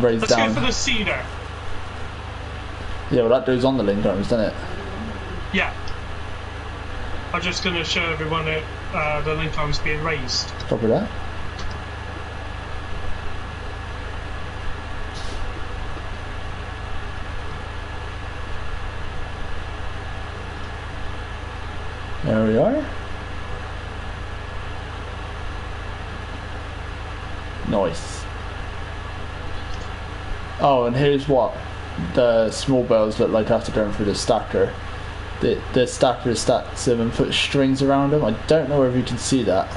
raise Let's down. go for the cedar. Yeah, well that goes on the link arms, doesn't it? Yeah. I'm just going to show everyone that the link arms being raised. Copy that. There we are. Nice. Oh, and here's what the small bales look like after going through the stacker. The stacker stacks them and puts strings around them. I don't know if you can see that,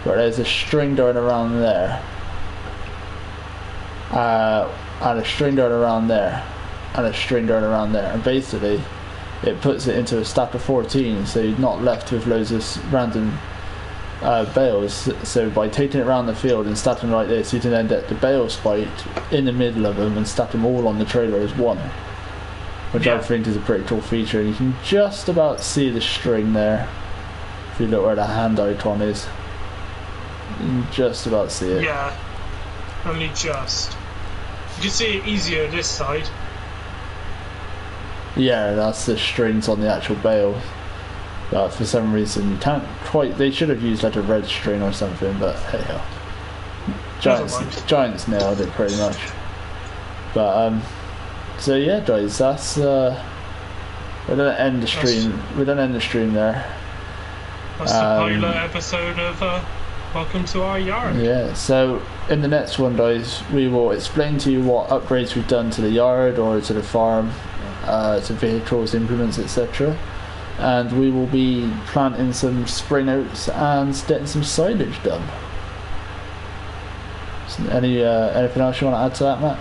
but there's a string going around there, and a string going around there, and a string going around there, and basically it puts it into a stack of 14, so you're not left with loads of random bales. So by taking it around the field and stacking like this, you can then get the bale spiked in the middle of them and stack them all on the trailer as one, which I think is a pretty cool feature. And you can just about see the string there if you look where the hand icon is. You can just about see it. Yeah, only just. You can see it easier this side. Yeah, that's the strings on the actual bale. But for some reason you can't quite. They should have used like a red string or something, but hey ho. Giants nailed it pretty much. But so yeah, guys, that's we're gonna end the stream. We're gonna end the stream there. That's the pilot episode of Welcome to Our Yard. Yeah. So in the next one, guys, we will explain to you what upgrades we've done to the yard or to the farm, to vehicles, implements, etc. And we will be planting some spring oats and getting some silage done. So anything else you want to add to that, Matt?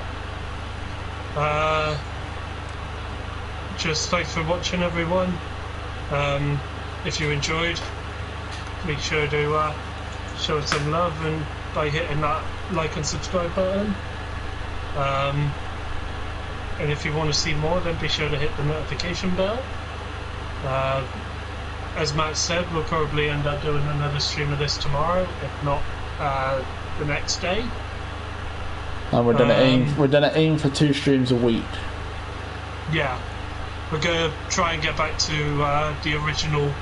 Just thanks for watching, everyone. If you enjoyed, make sure to show us some love and by hitting that like and subscribe button. And if you want to see more, then be sure to hit the notification bell. As Matt said, we'll probably end up doing another stream of this tomorrow, if not the next day. And we're gonna aim for 2 streams a week. Yeah, we're gonna try and get back to the original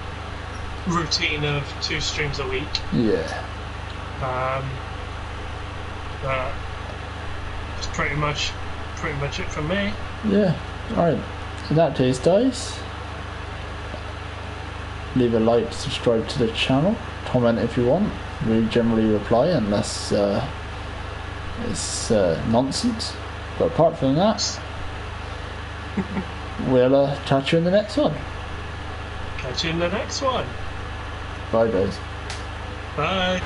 routine of 2 streams a week. Yeah. That's pretty much it from me. Yeah. All right. In that case, guys, leave a like, subscribe to the channel, comment if you want. We generally reply unless it's nonsense. But apart from that, we'll catch you in the next one. Catch you in the next one. Bye, guys. Bye.